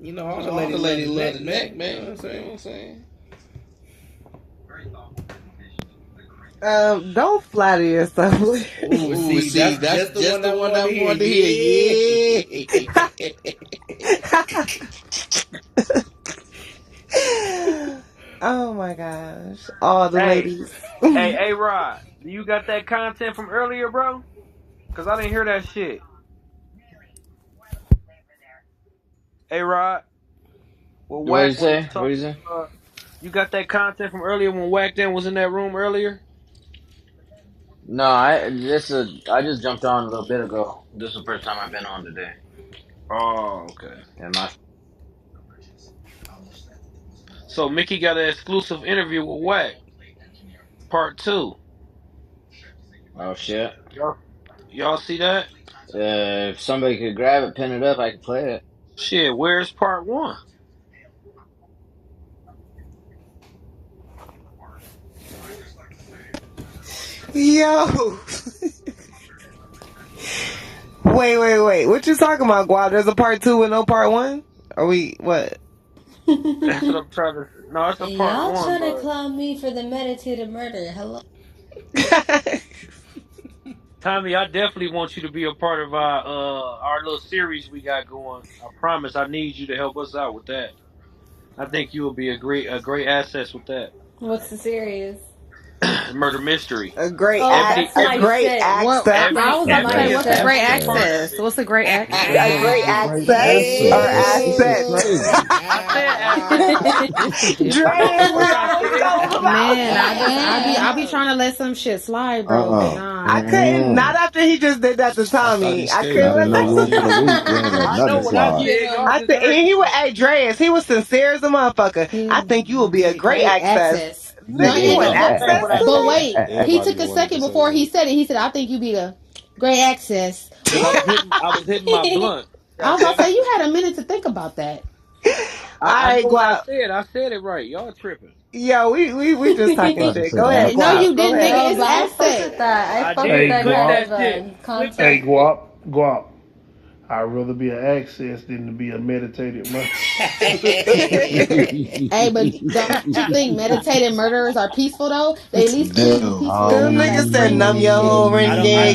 You know, all You the know, all the ladies love ladies the love neck, the man. neck, You man. know what I'm You know saying? what I'm saying? Don't flatter yourself. Ooh, Ooh, see, see, that's that's just the one just I the one wanted I to hear. wanted to hear. Yeah. Oh my gosh. All the Hey, ladies. hey, Rod, you got that content from earlier, bro? Cause I didn't hear that shit. Hey, Rod, well, What did you Wack was say? What did you talking. say? You got that content from earlier when Wack then was in that room earlier? No, I just jumped on a little bit ago. This is the first time I've been on today. Oh, okay. And my So Mickey got an exclusive interview with Wack, part two. oh shit. Y'all see that? If somebody could grab it, pin it up, I could play it. Shit, where's part one? Yo. Wait. What you talking about, Guap? There's a part two and no part one? Are we, what? That's what I'm trying to. No, it's a part Y'all one, trying to but clown me for the meditated murder. Hello? Tommy, I definitely want you to be a part of our little series we got going. I promise. I need you to help us out with that. I think you will be a great asset with that. What's the series? Murder mystery. Oh, that's A my great shit. access. What I Every was about to say, every My what's a shit. great attachment part access? shit. What's a great A access? great A great access or asset. This is asset. crazy. I said asset. Dreads, we What I always said? talk about. Man, I be trying to let some shit slide, bro, but Uh-uh. I nah. couldn't, not Mm-mm. after he just did that to I thought he Tommy. I stayed couldn't Not with in let no that. room Dolph. for the weak. You ain't let I nothing know what I slide. you said. know, Y'all I just think heard he me was, wrong. hey, Dreas, he was sincere as a motherfucker. I think you will be a great Great access. access. No, Nigga, you and an Yeah. Y'all but just heard access what I to but said. wait, he Everybody took a wanted to second say before he that. said it. He said, "I think you be a great access." Cause I What? was hitting my blunt. I God was about damn to it. say you had a minute to think about that. All I right, know what I Guap. said. I said it right. Y'all tripping. Yo, we just You talking about to shit. say Go ahead, that. No, Guap. you Go didn't, nigga. ahead. No, It's but I fuck with access. that. I I fuck with did. Hey, that Clip kind Guap. of that shit. Clip that Hey, content. shit. Guap. I'd rather be an access than to be a meditated murder. Hey, but don't you think meditated murderers are peaceful though? They at least kill you No. peacefully and Them they don't niggas got said screaming numb and your shit. whole I ring,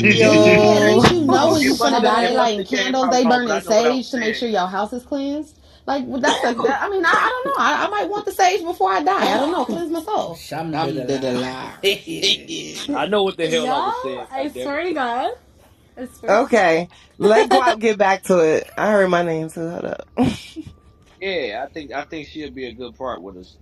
Yeah, at yo. least you know when it you must finna have die. They it must lighting have came candles, out they wrong, but burning I know what I was sage to make saying. sure your house is cleansed. Like well, that's a that, I mean, I don't know. I might want the sage before I die. I don't know. Cleanse my soul. I'm dead Alhamdulillah. alive. I know what the hell I Y'all, was saying. God I damn it. swear to God. I swear to Okay. Let Guap get back to it. I heard my name too. Hold up. Yeah, I think she'll be a good part with us.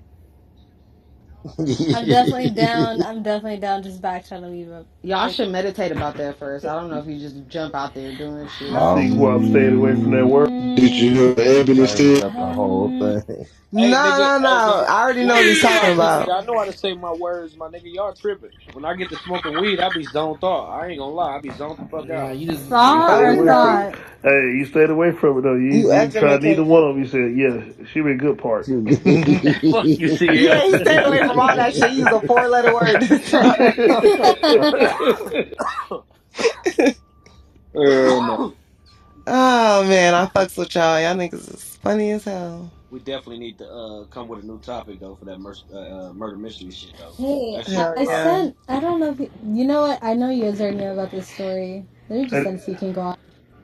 I'm definitely down. I'm definitely down just back trying to leave up. Y'all should meditate about that first. I don't know if you just jump out there doing shit. See, Guap stayed away from that word. Did you hear what Ebony Changed said? up the whole thing. Hey No, nigga, no, hey no. nigga, I already know y'all what he's niggas know talking I be about. I know how to say my words, my nigga. Y'all tripping. When I get to smoking weed, I be zoned out. I ain't gonna lie, I be zoned the fuck Nah, out. you Stayed Saw or away tripping. from it. thought? Hey, you stayed away from it though. You You tried neither ejaculated. one of them. You said, yeah, she been good part. Fuck you, Yeah, CL. he stayed away from all that shit. He used a 4-letter word this time. No. Oh man, I fucks with y'all. Y'all niggas is funny as hell. We definitely need to come with a new topic though for that murder mystery shit though. Hey, That shit Hell I fire. yeah. sent. I don't know if you know what. I know you guys already know about this story. Let me just Hey, send so you can go on.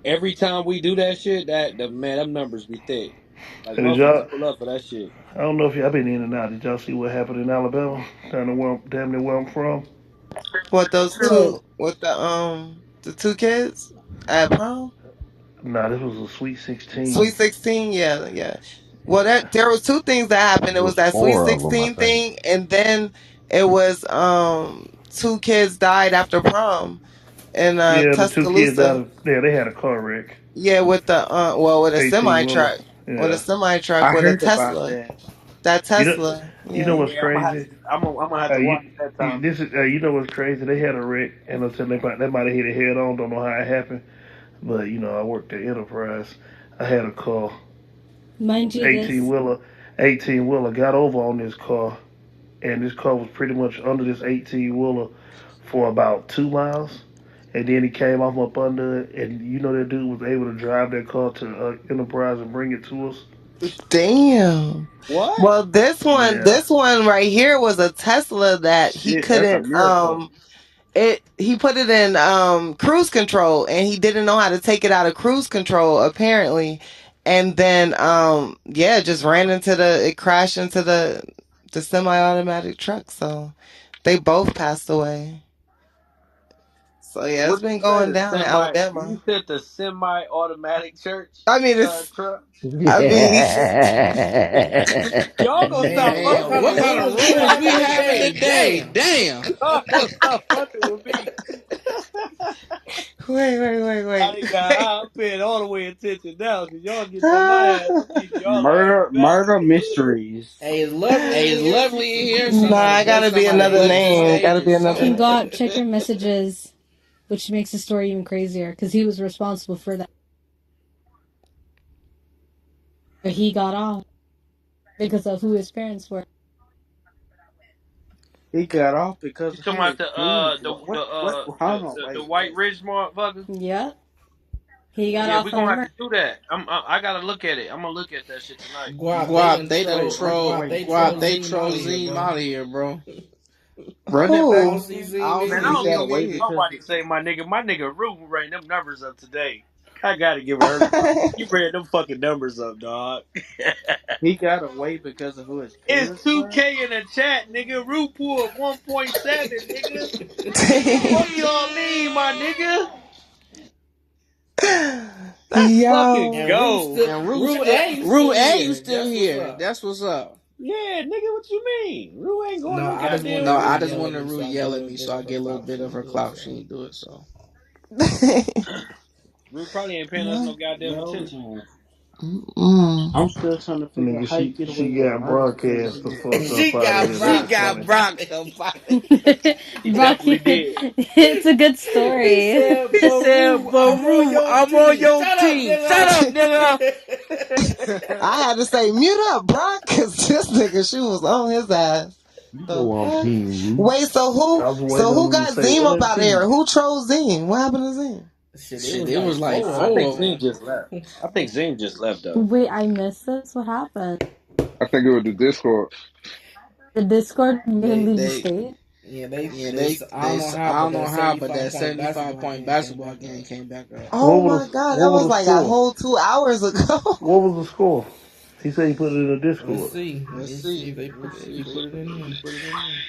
Every time we do that shit, man, them numbers be thick. Like did motherfuckers y'all? pull up for that shit. I don't know if y'all been in and out. Did y'all see what happened in Alabama? Down to where, damn near where I'm from. What those Wait, two? What the two kids at prom? Nah, this was a Sweet 16. Sweet 16, yeah, yeah. Well, there was two things that happened. It It was was that Sweet four of them, I 16 think. thing, and then it was two kids died after prom in Yeah, the two kids out Tuscaloosa. of yeah, they had a car wreck. Yeah, with the with a 18 semi wheeler. truck, Yeah. I with a heard about Tesla. that. That You know, Tesla, you know yeah. what's Yeah, crazy? I'm gonna have to You, watch that time. this is you know what's crazy? They had a wreck, and I said they might have hit it head on. Don't know how it happened, but I worked at Enterprise. I had a car, mind you, 18 this. wheeler, 18 wheeler got over on this car, and this car was pretty much under this 18 wheeler for about 2 miles. And then he came off up under it, and that dude was able to drive that car to Enterprise and bring it to us. Damn. What? Well, Yeah, this one right here was a Tesla that he Shit, that's a couldn't miracle. he put it in cruise control, and he didn't know how to take it out of cruise control apparently, and then yeah, just ran into it crashed into the semi-automatic truck, so they both passed away. So yeah, it's What been you say? going The down in semi? You Alabama. said the semi-automatic church I mean, it's truck. I mean Y'all gonna stop Man, fucking what with kind me. of rooms we having Hey, today? damn. Damn. Y'all gonna stop fucking with me. I wait. ain't got. I'm paying all the way attention now because y'all getting on my ass. I'm keeping y'all ass back. Murder mysteries. Hey, it's lovely Hey, in it's here. lovely in here. Nah, I gotta be Somebody another bless the name. Gotta be stages. another Can name. go out, check your messages, which makes the story even crazier because he was responsible for that. But he got off because of who his parents were. He got off because You of talking who about his parents were. What? Hold on, the wait, white wait. rich motherfuckers? Yep, he got Yeah, off we on gonna the have murder. to do that. I gotta look at it. I'm gonna look at that shit tonight. Guap, they done Wait, wait, troll. wait. Guap, they troll Zim out of here, bro. Run that back Who? again. I don't Man, see I He don't give got a Zim fuck away in what here. because nobody say, my nigga. My nigga Ruben ran them numbers up today. I gotta give it her. You ran them fucking numbers up, dog. he got away because of who his It's parents were. 2K in the chat, nigga. Root pool 1.7, nigga. Fuck y'all mean, my nigga? Let's fucking Yo. And Rue go. still, And Rue Rue A, A, you you still still here. That's what's here. up. That's what's up. Yeah, nigga, what you mean? Rue ain't going No, no I just goddamn wanted No, Rue to I where. just yell at wanted me Rue so I get a yell at little me bit so of I her get a little clout. bit She of ain't her do it, clout. She so. ain't do it, so. Rue probably ain't paying us Yeah. no goddamn attention. No, Mm-mm. I'm still trying to figure out nigga, how you get away she with got murder because of broadcast who the his fuck up She parents out of were. here. got That She was Brock. got funny. Brock up out of He Brock, definitely did. it's a good He story. said, He but said, Rue, but I'm on Rue, your I'm on team. your Shut up, team. Shut up, nigga. I had to say mute up, Brock, because this nigga she was on his ass. You The know I'm fuck? Team Roof. Wait, I was waiting on who him to got say Zim up out of here? auntie. Who trolled Zim? What happened to Zim? Shit, it Shit, was it like was like four I of four think of Zane them. just left. I think Zane just left though. Wait, I missed this. What happened? I think it was the Discord. The Discord made him them. leave the They, state? Yeah, yeah, I don't know how, I but don't know that how, but 75 that point 75 basketball point game came basketball back game up. came back up. Oh my god, that What was was the like a score? whole 2 hours ago. What was the score? He said he put it in the Let's Discord. see. Let's Let's see see. if they put Let's it, see if he if they put it put in it. If there. he put it in there.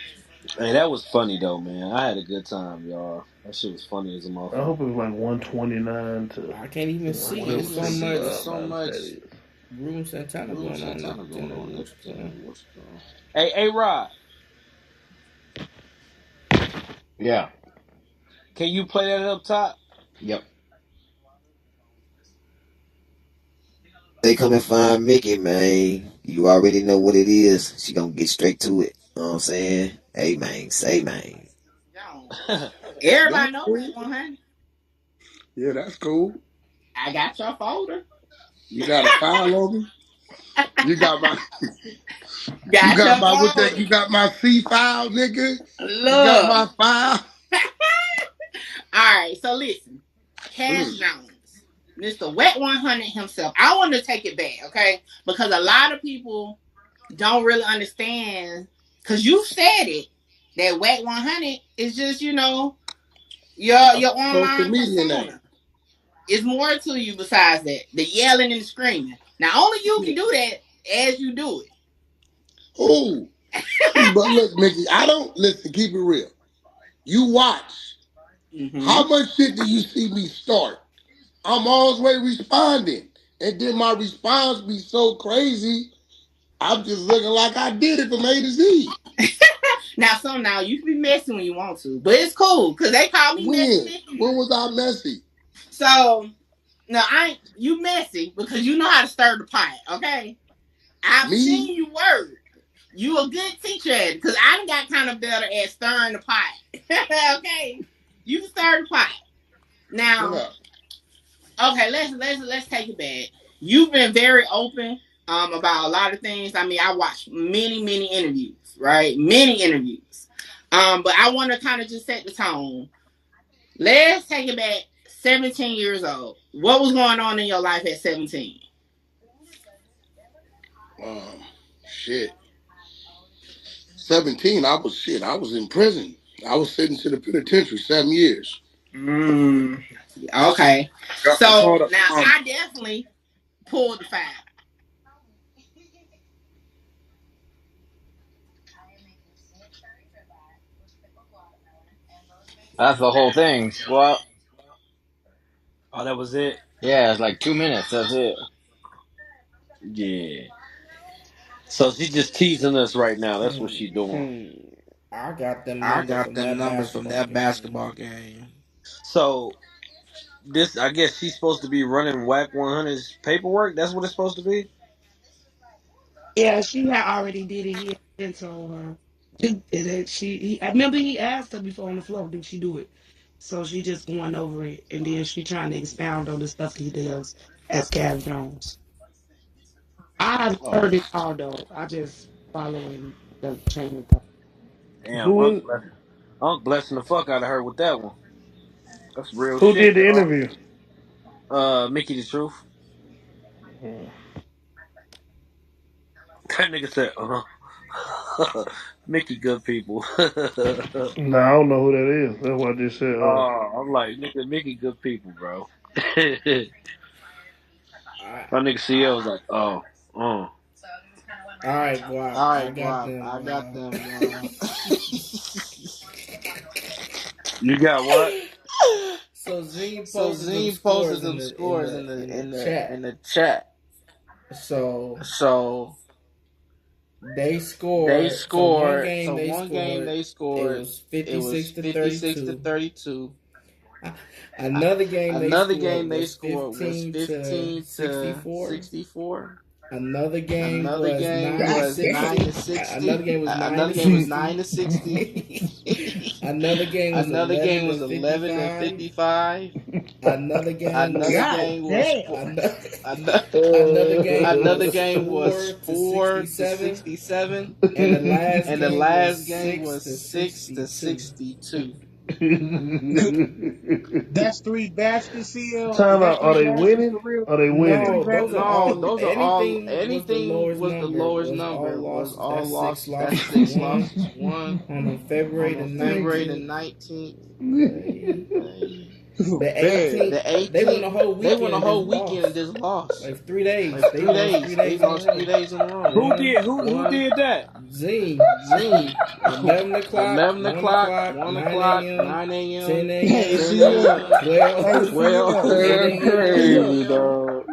Hey, that was funny though, man. I had a good time, y'all. That shit was funny as a I motherfucker. hope it was like 129 to I can't even see. whatever It's so much 55 miles that is. Room Santana Rue going on Santana in going the on what's going on. what's going on? Hey, Rod, Yeah. can you play that up top? Yep. they come and find Mickey, man, you already know what it is. She gonna get straight to it. You know what I'm saying? Hey, man. Say, man. Everybody That's know cool. Red 100. Yeah, that's cool. I got your folder. You got a file on me? You got my you Got got your my what that folder. you got my C file, nigga? You got Look. my file? All right, so listen. Cash Mm. Jones, Mr. Wet 100 himself. I want to take it back, okay? Because a lot of people don't really understand. Because you said it. That Wet 100 is just, I'm your a social online media name. persona. It's more to you besides that. The yelling and the screaming. Now, only you can do that as you do it. Oh, see, but look, Mickey, I don't listen. Keep it real. You watch. Mm-hmm. How much shit do you see me start? I'm always responding, and then my response be so crazy. I'm just looking like I did it from A to Z. Now you can be messy when you want to, but it's cool because they call me Messy When? Mickey When now. was I messy? So no, I ain't you messy because you know how to stir the pot, okay? I've Me? seen you work. You a good teacher at it because I done got kind of better at stirring the pot. Okay, you can stir the pot. Now, Yeah. okay, let's take it back. You've been very open about a lot of things. I mean, I watched many interviews, right? Many interviews. But I want to kind of just set the tone. Let's take it back. 17 years old. What was going on in your life at 17? Shit. 17. I was in prison. I was sentenced to the penitentiary 7 years. Okay. So Called a, now I definitely pulled the file. That's the whole thing. Well, Oh, that was it. yeah, it's like 2 minutes. That's it. Yeah. So she just teasing us right now. That's what she doing. I got them I numbers got from them that numbers from basketball that game. basketball game. So this, I guess she's supposed to be running Whack 100's paperwork. That's what it's supposed to be. Yeah, she had already did it. He had sent to her. I remember he asked her before on the floor, did she do it? So she just going over it, and then she trying to expound on the stuff he does as Cav Jones. I haven't Oh, heard it all though. I just following the chain of thought. Damn, Who Unc blessing the fuck out of her with that one. That's real who shit, did the y'all. interview? Mickey the Truth. That nigga said, Mickey good people. No, I don't know who that is. That's what I just said. I'm like, nigga, Mickey good people, bro. My Alright, nigga CEO was like, alright, Guap. All I right, got Guap. them. I got them. You got what? So Zine So posted them Zine posted scores them scores in the in the in the chat. in the chat. So So they they scored. So one scored. game So they one game scored. they It scored. was It was 56 to 56 to 32. 32. Another game they Another scored game they was scored was 15 to 15 to 64. 64. Another game Another was game 9 to was 9 to 60. Another 60. game was 9 to Another game was 60. 9 to 60. Another game was Another 11 game to was 11 to 55. 55. Another game Another was game was four, another, another game another was game was 4 to 4 to 67. 67, And the last and the game was last game 6 was to 6 to 62. 62. Time That's three baskets, CL. Is that out. Are three they baskets winning? for real? Are they Is that winning? three No, those are baskets? No, all. those are all. Anything Anything was was the the lowest lowest number number was was all all losses. lost. Six That's losses 6 won losses won on on February the February the 19th. 19th. They, the Man. 18th, The they went 18th, a whole they went weekend a and just whole weekend and lost. just lost. Like 3 days. Like They three lost three days. They days in a lost 3 days in a row. Who row. did who One did that? Zine, Zine. 11 o'clock, 11 1 o'clock, o'clock, 1 9 o'clock, a.m., 9 10 a.m., Hey, 10 a.m., CL. a.m., Hey, 12, 12, CL. 8 That's Hey, a.m. CL. crazy, dog.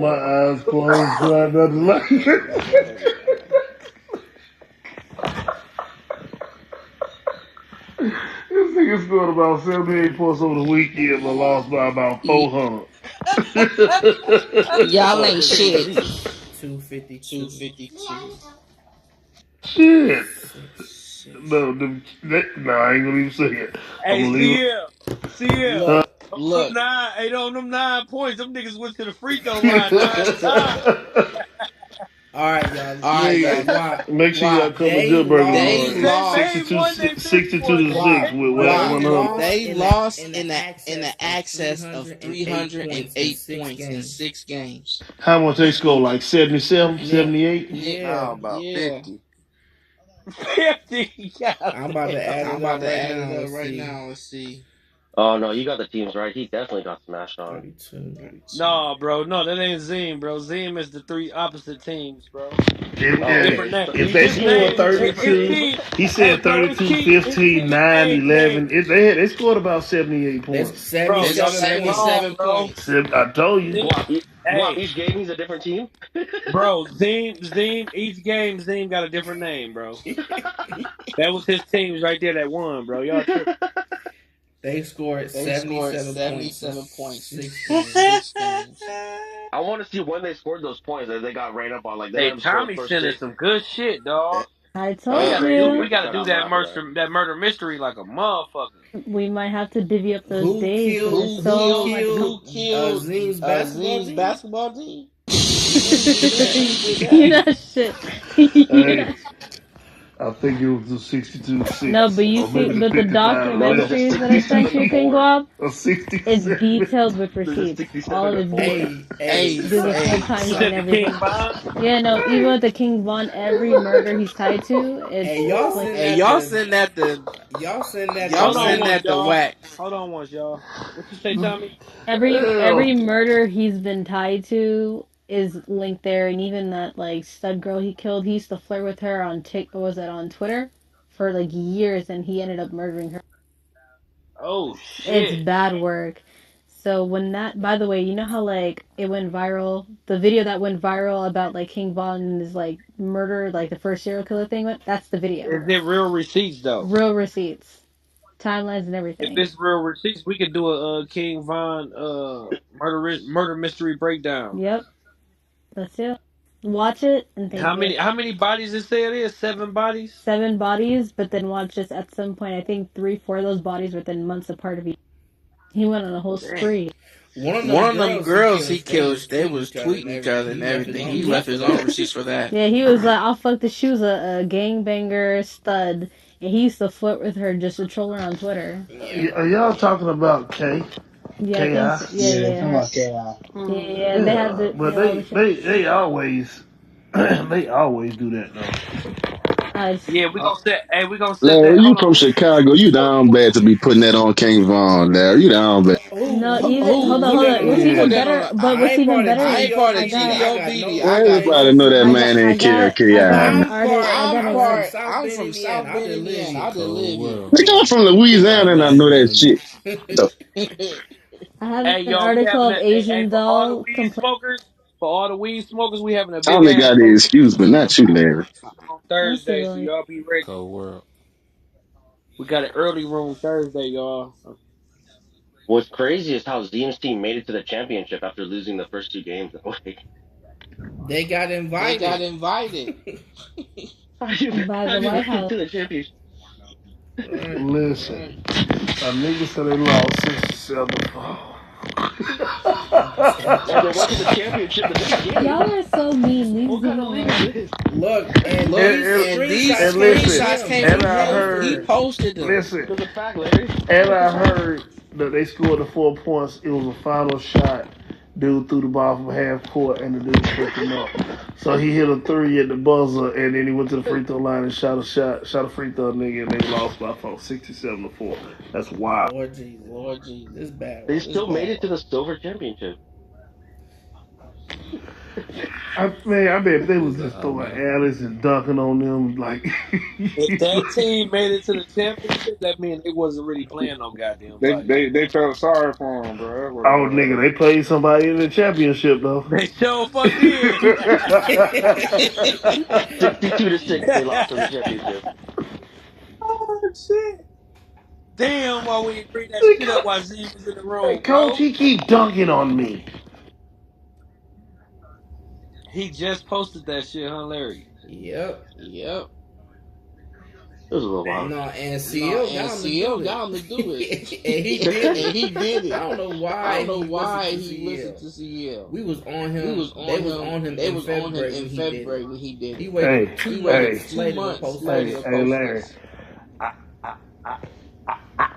with my eyes closed, trying not to laugh. about 78 points over the weekend, but lost by about Y- 400. y'all Fuck ain't with the shit. Chiefs. 252. 252. Shit. Six. No, no, I ain't gonna even say it. I'm Hey, gonna leave CL. it. Look. On them 9 points, them niggas went to the free throw line 9 times. All right, y'all. All right, Look, y'all. Watt. Make sure y'all Why? come to They Good Burger They tomorrow. lost. They made lost. 62, one their 62 pinpoint. to They 6 Watt. with pinpoint Wack that They 100. shit. lost They lost in in the the access of access of 308 points in 308 six points in games. 6 games. How much they score? Like 77, Now, 78? yeah, Now about Yeah. 50. 50. I'm about to Goddamn. add I'm it up about to right add it now. up Let's right see. now. Let's see. Oh no, you got the teams right. He definitely got smashed on. 32. 32. No, bro. No, that ain't Zim, bro. Zim is the three opposite teams, bro. Oh, If, Different okay. name. if they His score name, his 32, team. he Hey, said bro, 32, his 15, team 9, name, 11. name. They scored about 78 That's points. Bro, y'all got 77 it points. wrong, 77 bro. points. I told you. Zim, Guap, hey, each game he's a different team. bro, Zim, each game, Zim got a different name, bro. That was his teams right there that won, bro. Y'all tripping. They scored They scored 77 points in 77 points in six games. 6 games. I want to see when they scored those points that they got ran up on. Like they let Hey, them score the Tommy first sending 6. some good shit, dog. I We told Oh, gotta thank do you. we you gotta Shout do out that loud for that. murder mystery like a motherfucker. we might have to divvy up those Who days because killed there's Who who so killed much. killed who killed Zim's basketball Zim's team? basketball team? Who did that? Who did You that? know shit. You Hey, know. I think it was the 62 No, 6 but you or see, maybe the but the 55 No, it's 11 the documentaries that I sent 67 to you, King 4. Bob, or it's 67. detailed with There's a receipts. All 67 of to it's 4. detailed. Hey, Hey, hey, Do the full hey, You timeline and said the King everything. Von? Yeah, no, even with the King Von, every murder he's tied to, hey, it's y'all like send hey, that to y'all Hold on send once, that Wack. to y'all. Wack. Hold on once, y'all. What you say, Tommy? every murder he's been tied to is linked there, and even that like stud girl he killed, he used to flirt with her on was it on Twitter for like years, and he ended up murdering her. Oh It's shit. bad work. So when that, by the way, you know how like it went viral, the video that went viral about like King Von and his like murder, like the first serial killer thing went, that's the video. Is it real receipts though? Real receipts, timelines and If everything. it's real receipts, we could do a King Von murder mystery breakdown. Yep, that's it. Watch it and thank you. How many bodies it say it is? 7 bodies? 7 bodies, but then watch this at some point. I think 3, 4 of those bodies within months apart of each. He went on a whole Damn. spree. One of them One of them girls he girls he killed, they killed, was they tweeting was each other and tweeting each other everything. and He left his everything. own He Yeah, receipts left for his own that. receipts for that. yeah. He was like, "I'll fuck the shoes a gangbanger stud," and he used to flirt with her just to troll her on Twitter. Yeah. Are y'all talking about Yeah, I think KI? so. Yeah, Yeah, yeah, talking her. about KI. Yeah, yeah. They had Yeah, the but all the shit. they always they always do that though. Yeah, we gonna set that. Larry, you Hold from on. Chicago. You down bad to be putting that on King Von, Larry. You down bad. No, Who even who hold put on. that on a What's Who put even that video? on? better? But I what's ain't even part of better I is ain't part of I got, I GVO got no video. I got Everybody affiliation know that with. man ain't kill I KI, got an man. I'm artist. part. I got I'm an from art. South I'm Bend, from Indiana. South I Bend, done lived Indiana. here. I done Cold live here. world, Nigga, I'm man. from All Louisiana and I right. know that shit. The I have Hey, an yo, we having article of hey Asian for all the doll weed complaining. smokers. For all the weed smokers, we having a big Tommy ass got the room excuse, but not you, Larry. on That's Thursday, so civilian. y'all be ready. Cold world. We got an early room Thursday, y'all. What's crazy is how Zim's team made it to the championship after losing the first 2 games. Like, They got They got invited. invited. By how the you White make it House. to the championship? Right. Listen, Right. a nigga said they lost 67 to 4. And they went to the championship the next Y'all game. are so mean. Leave What kind Zim of league is alone. this? Look, and Look, these and, and these screenshots and came from listen, screenshots him. came and from He I him. posted He heard, them. posted them. listen, There's a fact, Larry. and What's the I fact? heard that they scored the 4 points. It was a final shot. Dude threw the ball from half court, and the dude picked him up. So he hit a three at the buzzer, and then he went to the free throw line and shot a free throw, nigga, and they lost by 67 to 4. That's wild. Lord Jesus. Lord Jesus. This bad They work. This still made bad it to the work. silver championship. I bet if they was Nigga, just I'm throwing man. alleys and dunking on them, like, If that team made it to the championship, that means they wasn't really playing no goddamn They fight. they they felt sorry for him, bro. That's what it oh, nigga, was. they played somebody in the championship, though. They sure fuck did. 62 to 6, they lost in the championship. Oh shit. Damn, why we didn't bring that shit up while Z was in the Hey, room, coach, bro? he keep dunking on me. He just posted that shit, huh, Larry? Yep. Yep. It was a little Damn. wild. No, and No, CL and got him to CL do it. got him to do it. And he did And it. he did I it. don't know I why don't know he listened why to he listened CL. to CL. We was on We him. was They on was him. on him They in was on him February in when he did it. February when he did He it. waited Hey, He 2 months waited hey, 2 later to months post later hey, this. to hey, post Larry. this.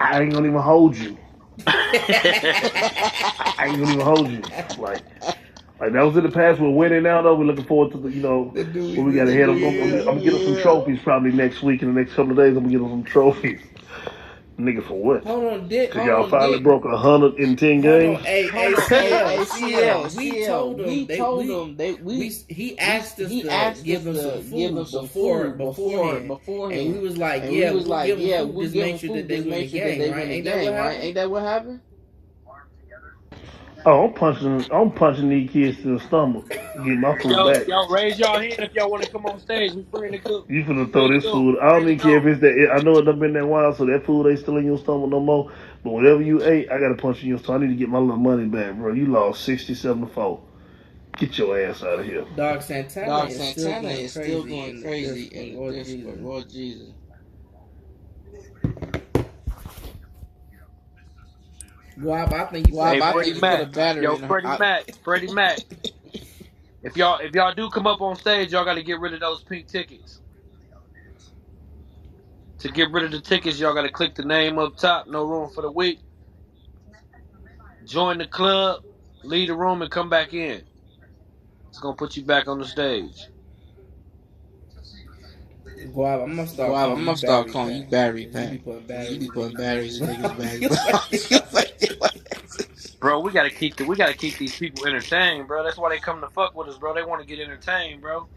I ain't gonna even hold you. I ain't gonna even hold you. Like that was in the past. We're winning now, though. We're looking forward to the, The dude what he's we got in ahead. I'm CL. gonna get us some trophies probably next week. In the next couple of days, I'm gonna get us some trophies. Nigga, for what? Hold on, did Cause y'all finally broke 110 hold on, games. hey, Hey, CL. We CL. told him We told him he we asked us he to asked give us him some to give him food some food beforehand, and we beforehand. was like, And we yeah, was we'll like, give him yeah, food. we'll Just give make them sure that food. they Just win the make sure that game, they right? win the Ain't that what game, right? happened? Ain't that what happened? Oh, I'm punching these kids to the stomach. Get my food back. Yo, raise y'all hand if y'all want to come on stage. We free to go. You We finna throw free to this go. food. I don't Free to even care if go. it's that. I know it done been that while, so that food ain't still in your stomach no more. But whatever you ate, I gotta punch in your stomach. I need to get my little money back, bro. You lost 67-4. Get your ass out of here. Dog Santana Dog is still Santana going is still crazy going in the crazy Discord. in the Lord Discord. Jesus. Lord Jesus. Guap, I think you put a Hey, Guap, I Freddie think you put a Mac. battery. battery Yo, in her. Freddie Mac. If y'all do come up on stage, y'all got to get rid of those pink tickets. To get rid of the tickets, y'all got to click the name up top. No room for the week. Join the club, leave the room, and come back in. It's gonna put you back on the stage. Guap, I'm gonna start Guap, calling I'm you gonna start Battery calling you Pack. Battery Cause you Pack. be putting Cause you batteries be in putting niggas' batteries in niggas' bags. bags. Bro, we gotta keep these people entertained, bro. That's why they come to fuck with us, bro. They want to get entertained, bro.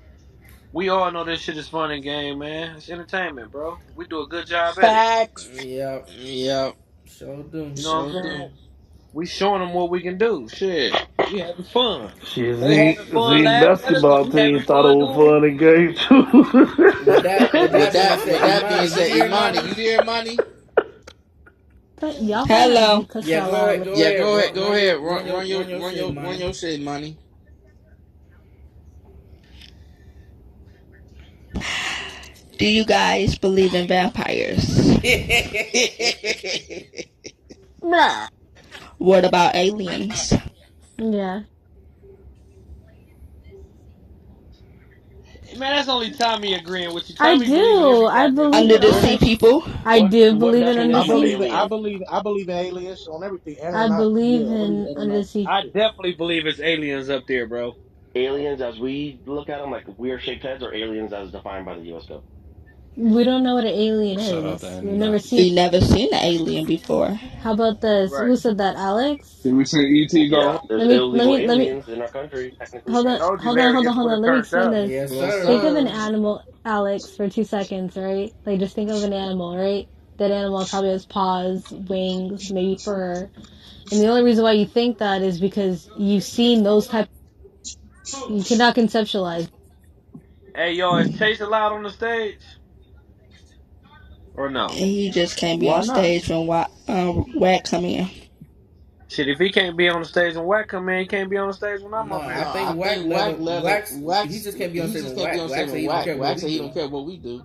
We all know this shit is fun and game, man. It's entertainment, bro. We do a good job at it. Facts. Yep. Yep. Sure do. You know what Sure I'm do. saying? We showing them what we can do. Shit, we having fun. Shit, They having fun Z's laughing at us because basketball we having team thought it fun was doing what we fun and do. game too. With With that being said, that being Imani, you said, there, Imani, Imani? you there, Imani? But y'all better not Hello. get cussed Yeah, out go while ahead. I'm. Go Yeah, ahead. go ahead. Run your shit, Run Imani. your shit, Imani. Do you guys believe in vampires? Bruh. What about aliens? Yeah, Man, that's only Tommy agreeing with you. I Tommy believe in do. every I goddamn believe Under in the thing. sea under. people? I do What believe in definition of undersea. alien? I believe in aliens on everything. I Aeronaut, yeah, believe I believe in in aeronautics. undersea. I definitely believe it's aliens up there, bro. Aliens as we look at them, like weird shaped heads, or aliens as defined by the U.S. Gov. We don't know what an alien Shout out to is. We've never Anunnaki. seen. You never seen an alien before. How about this? Right. Who said that? Alex. Did we say ET Yeah, go? there's Let illegal me let me aliens in our country, technically. hold on, Told you, hold on, Larry. hold on, This hold would on. have Let me turned explain up. this. Yes, Yes, sir. Think of an sir. animal, Alex, for 2 seconds, right? Like just think of an animal, right? That animal probably has paws, wings, maybe fur. And the only reason why you think that is because you've seen those type. You cannot conceptualize. Hey, yo, is Chase allowed on the stage or And no? he just can't be Why on not? stage when Wack come in. Shit, if he can't be on the stage when Wack come in, he can't be on the stage when I'm No, up I No, here. I think Wack think let Wack him. let him. He Wax. just can't be on He stage just with can't be Wack. on Wack stage said with he don't Wack. care what Wax we said he don't do. care what we do.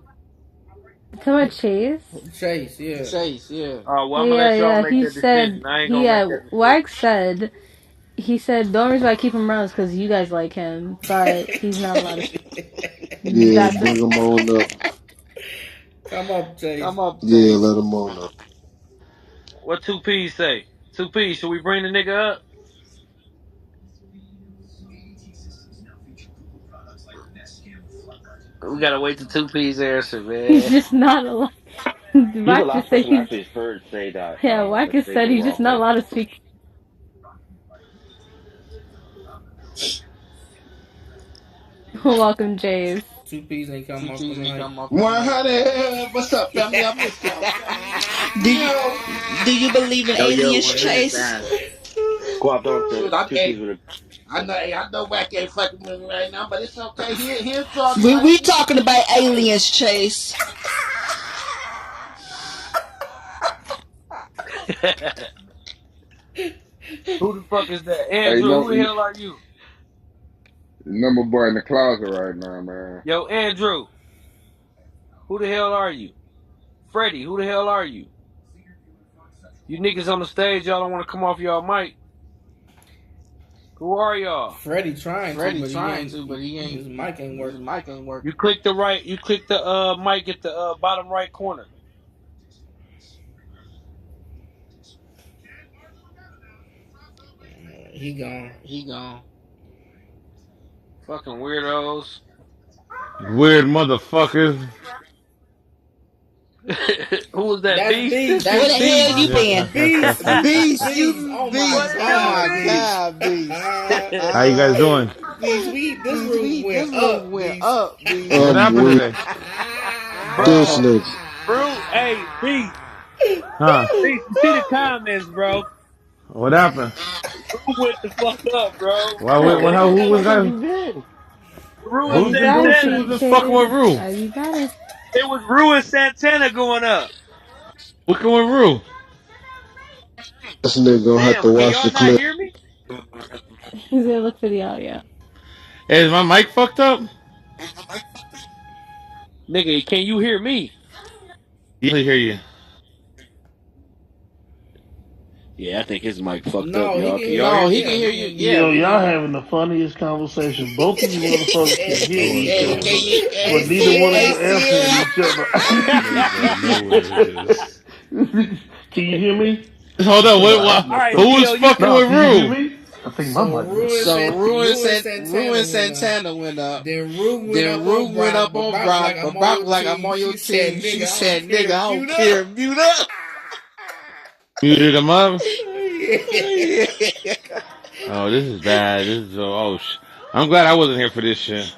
Come on, Chase. Chase, yeah. Chase, yeah. Oh, well, I'm gonna Yeah, let y'all yeah. make He that said decision. I ain't he gonna make had that decision. Wax said he said the only reason why I keep him around is because you guys like him, but he's not allowed to speak. Yeah, That's bring it. them on up. Come up, Chase. Come up, Yeah, Chase. let them on up. What 2P say? 2P, should we bring the nigga up? We gotta wait till 2P's answer, He's man. just not allowed. He's the Wack just last said person I he's actually heard say that yeah. Wack that just said statement he's we're just all not saying. allowed to speak. Welcome, Jays. Two P's ain't come Two off the P's ain't mic. come off the mic. 100. What's up, family? I missed y'all, family. Do you Yo. do you believe in Yo, aliens, 100 Chase? bad. Squad dog Shoot, said I, two hey, P's with a. I know Wack ain't fucking with me right now, but it's okay. He'll draw me like We this. talking about aliens, Chase. Who the fuck is that? Hey, Andrew, who the hell are you? number boy in the closet right now, man. Yo, Andrew, who the hell are you? Freddie, who the hell are you? You niggas on the stage, y'all don't want to come off y'all mic. Who are y'all? Freddie trying to, Freddie but he trying ain't. to, but he ain't. His mic ain't His working. mic ain't You working. click the mic at the bottom right corner. He gone. He gone. Fucking weirdos. Weird motherfuckers. Who was that, That's Beast? Beast. Where It's the hell Beast. you been? Beast. Beast, Beast. you Oh my beast. What it Oh do, God, my Beast. God, beast. How you guys Uh, doing? Beast. This beast, room this went room up. went Beast. up, beast. What I'm happened weak. today? This Bro, nigga. bro, hey, Beast. Huh? Beast, you see the comments, bro. What happened? Who went the fuck up, bro? Why? What? How? Who was that? Rue and Who's You this? got it, Who Santana. was Big this fucking with Cheddar. Rue? You got it. It was Rue and Santana going up. Fucking with Rue? This nigga gonna have to Damn, can watch y'all the not clip. hear me? He's gonna look for the audio. Hey, is my mic fucked up? Nigga, can you hear me? Yeah, I hear you. Yeah, I think his mic fucked up, No, he y'all. can Can hear y'all you. hear No, he me? can Yeah, hear he can you. hear you. Yeah, Yo, we can y'all hear you. having the funniest conversation. Both of you motherfuckers can hear Hey, each hey, other, hey, but hey, neither one of you CL. answering each other. Nigga, nowhere. Can you hear me? Hold I up. think What? I What? All messed right, up. Who was CL, you fucking No, with can you hear Rue? me? I think my So mic messed up. Rue and Santana Ruin went up. Santana went up. Then Rue went Then up on Rue went Brock, up but on Brock was Brock, like, I'm but on Brock your was like, I'm team. on your She said, team. She nigga, I don't said, nigga, care. I don't Mute care. up. Mute up. Muted him up. Yeah. Oh, this is bad. This is I'm glad I wasn't here for this shit.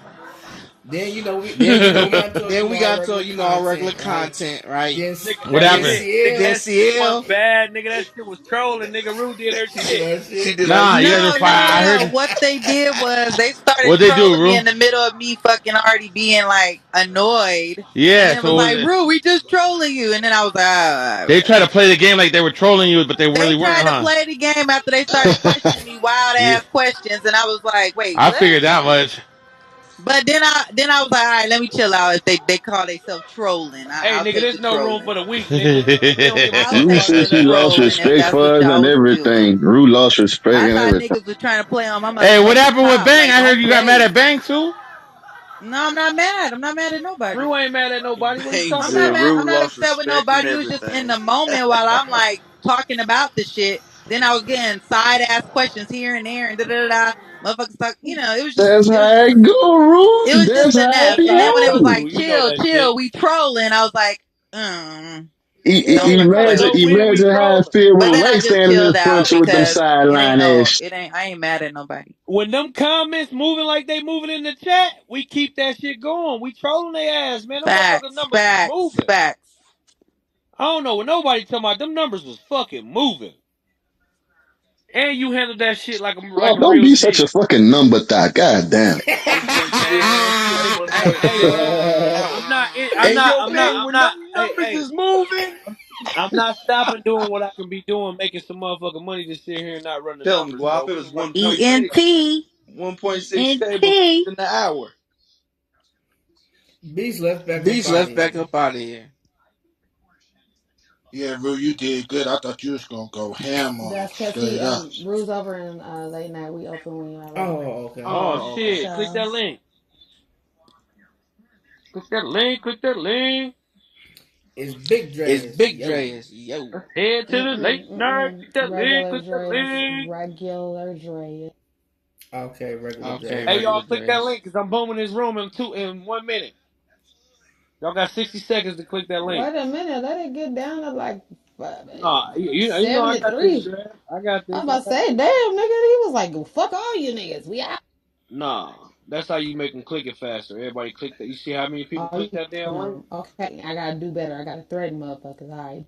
Then we got into Then we our got into, regular our regular content, right? content, right? Then nigga, What that then happened? shit, nigga, Then CL that shit wasn't CL, bad, nigga. That shit was trolling, nigga. Rue did her she do shit. her she shit. did her Nah, you shit. guys are No, fine. no, I no. heard What they did was they started what they do, trolling me Rue. in the middle of me fucking already being like annoyed. And Yeah, then was so like, Rue, we just trolling you. And then I was like, they try oh, to play the game like they were trolling you, but they they really weren't, tried to huh? play the game after they started questioning me wild Yeah, ass questions. And I was like, wait, I what? figured that much. But then I was like, all right, let me chill out. If they call themselves trolling, Hey, I'll nigga, take the there's no room for trolling. the weak, nigga. We don't give a I'll fuck Rue take about said the none of she that lost bullshit. trolling if respect that's for what us y'all and was doing. everything. Rue lost respect I and thought everything. niggas was trying to play on my Hey, what motherfucking happened with top. Bang? Like, I heard don't you got mad play. at Bang too. No, I'm not mad. I'm not mad at nobody. Rue ain't mad at nobody. What are you Bang I'm talking not said about? mad. Rue I'm not lost upset with respect and nobody. It was just in everything. the moment while I'm like talking about the shit. Then I was getting side ass questions here and there and da da da. Motherfuckers talk. It was just. That's It was how just. it go, It Rue. was just That's how enough. it That's And how then it when it was go, go. like, Rue. You know chill, that shit. chill, we trolling. I was like, don't Nigga, play you with gotta me. know when we Imagine how it trolling. feel But when then I Ray just standing in chilled front out of you with them because it ain't sideline no. ass. It ain't. I ain't mad at nobody. When them comments moving like they moving in the chat, we keep that shit going. We trolling their ass, man. Them motherfuckers Facts, numbers was facts, moving. facts. I don't know what nobody talking about. Them numbers was fucking moving. And you handled that shit like a Don't real be such a G. fucking number thot. God damn. 1.6, Man, hey, 1.7. I'm Hey, not, yo, I'm not, Bang, I'm when not, them hey, numbers hey, is moving. I'm not stopping doing what I can be doing, making some motherfucking money to sit here and not run the Tell him, numbers, Guap, bro. it We was ain't running numbers. 1.6. ENT, 1.6K before ENT. in the hour. Beast left back up Beast out of left back here. up out of here. Yeah, Rue, you did good. I thought you was gonna go ham on him That's because straight up. Rules over in late night. We open when y'all ready. Oh, okay. Oh Oh, okay. shit! Click So, that link. Click that link. Click that link. It's Big It's Dre's. Big Yo. Dre's. Yo. Let's head to the late night. Click that link. regular Click that Dre's, link. regular Dre's. Okay, regular Okay, Hey Dre's. y'all, regular click that Dre's. link because I'm booming this room in 1 minute. Y'all got 60 seconds to click that link. Wait a minute, let it get down to like Nah, you know I got this, 73. Dre. I got I was this. I about to got say, this. damn, nigga, he was like, fuck all you niggas. We out. Nah, that's how you make them click it faster. Everybody click that. You see how many people Oh, click you that damn link? know, okay. I gotta do better. I gotta threaten motherfuckers. All right.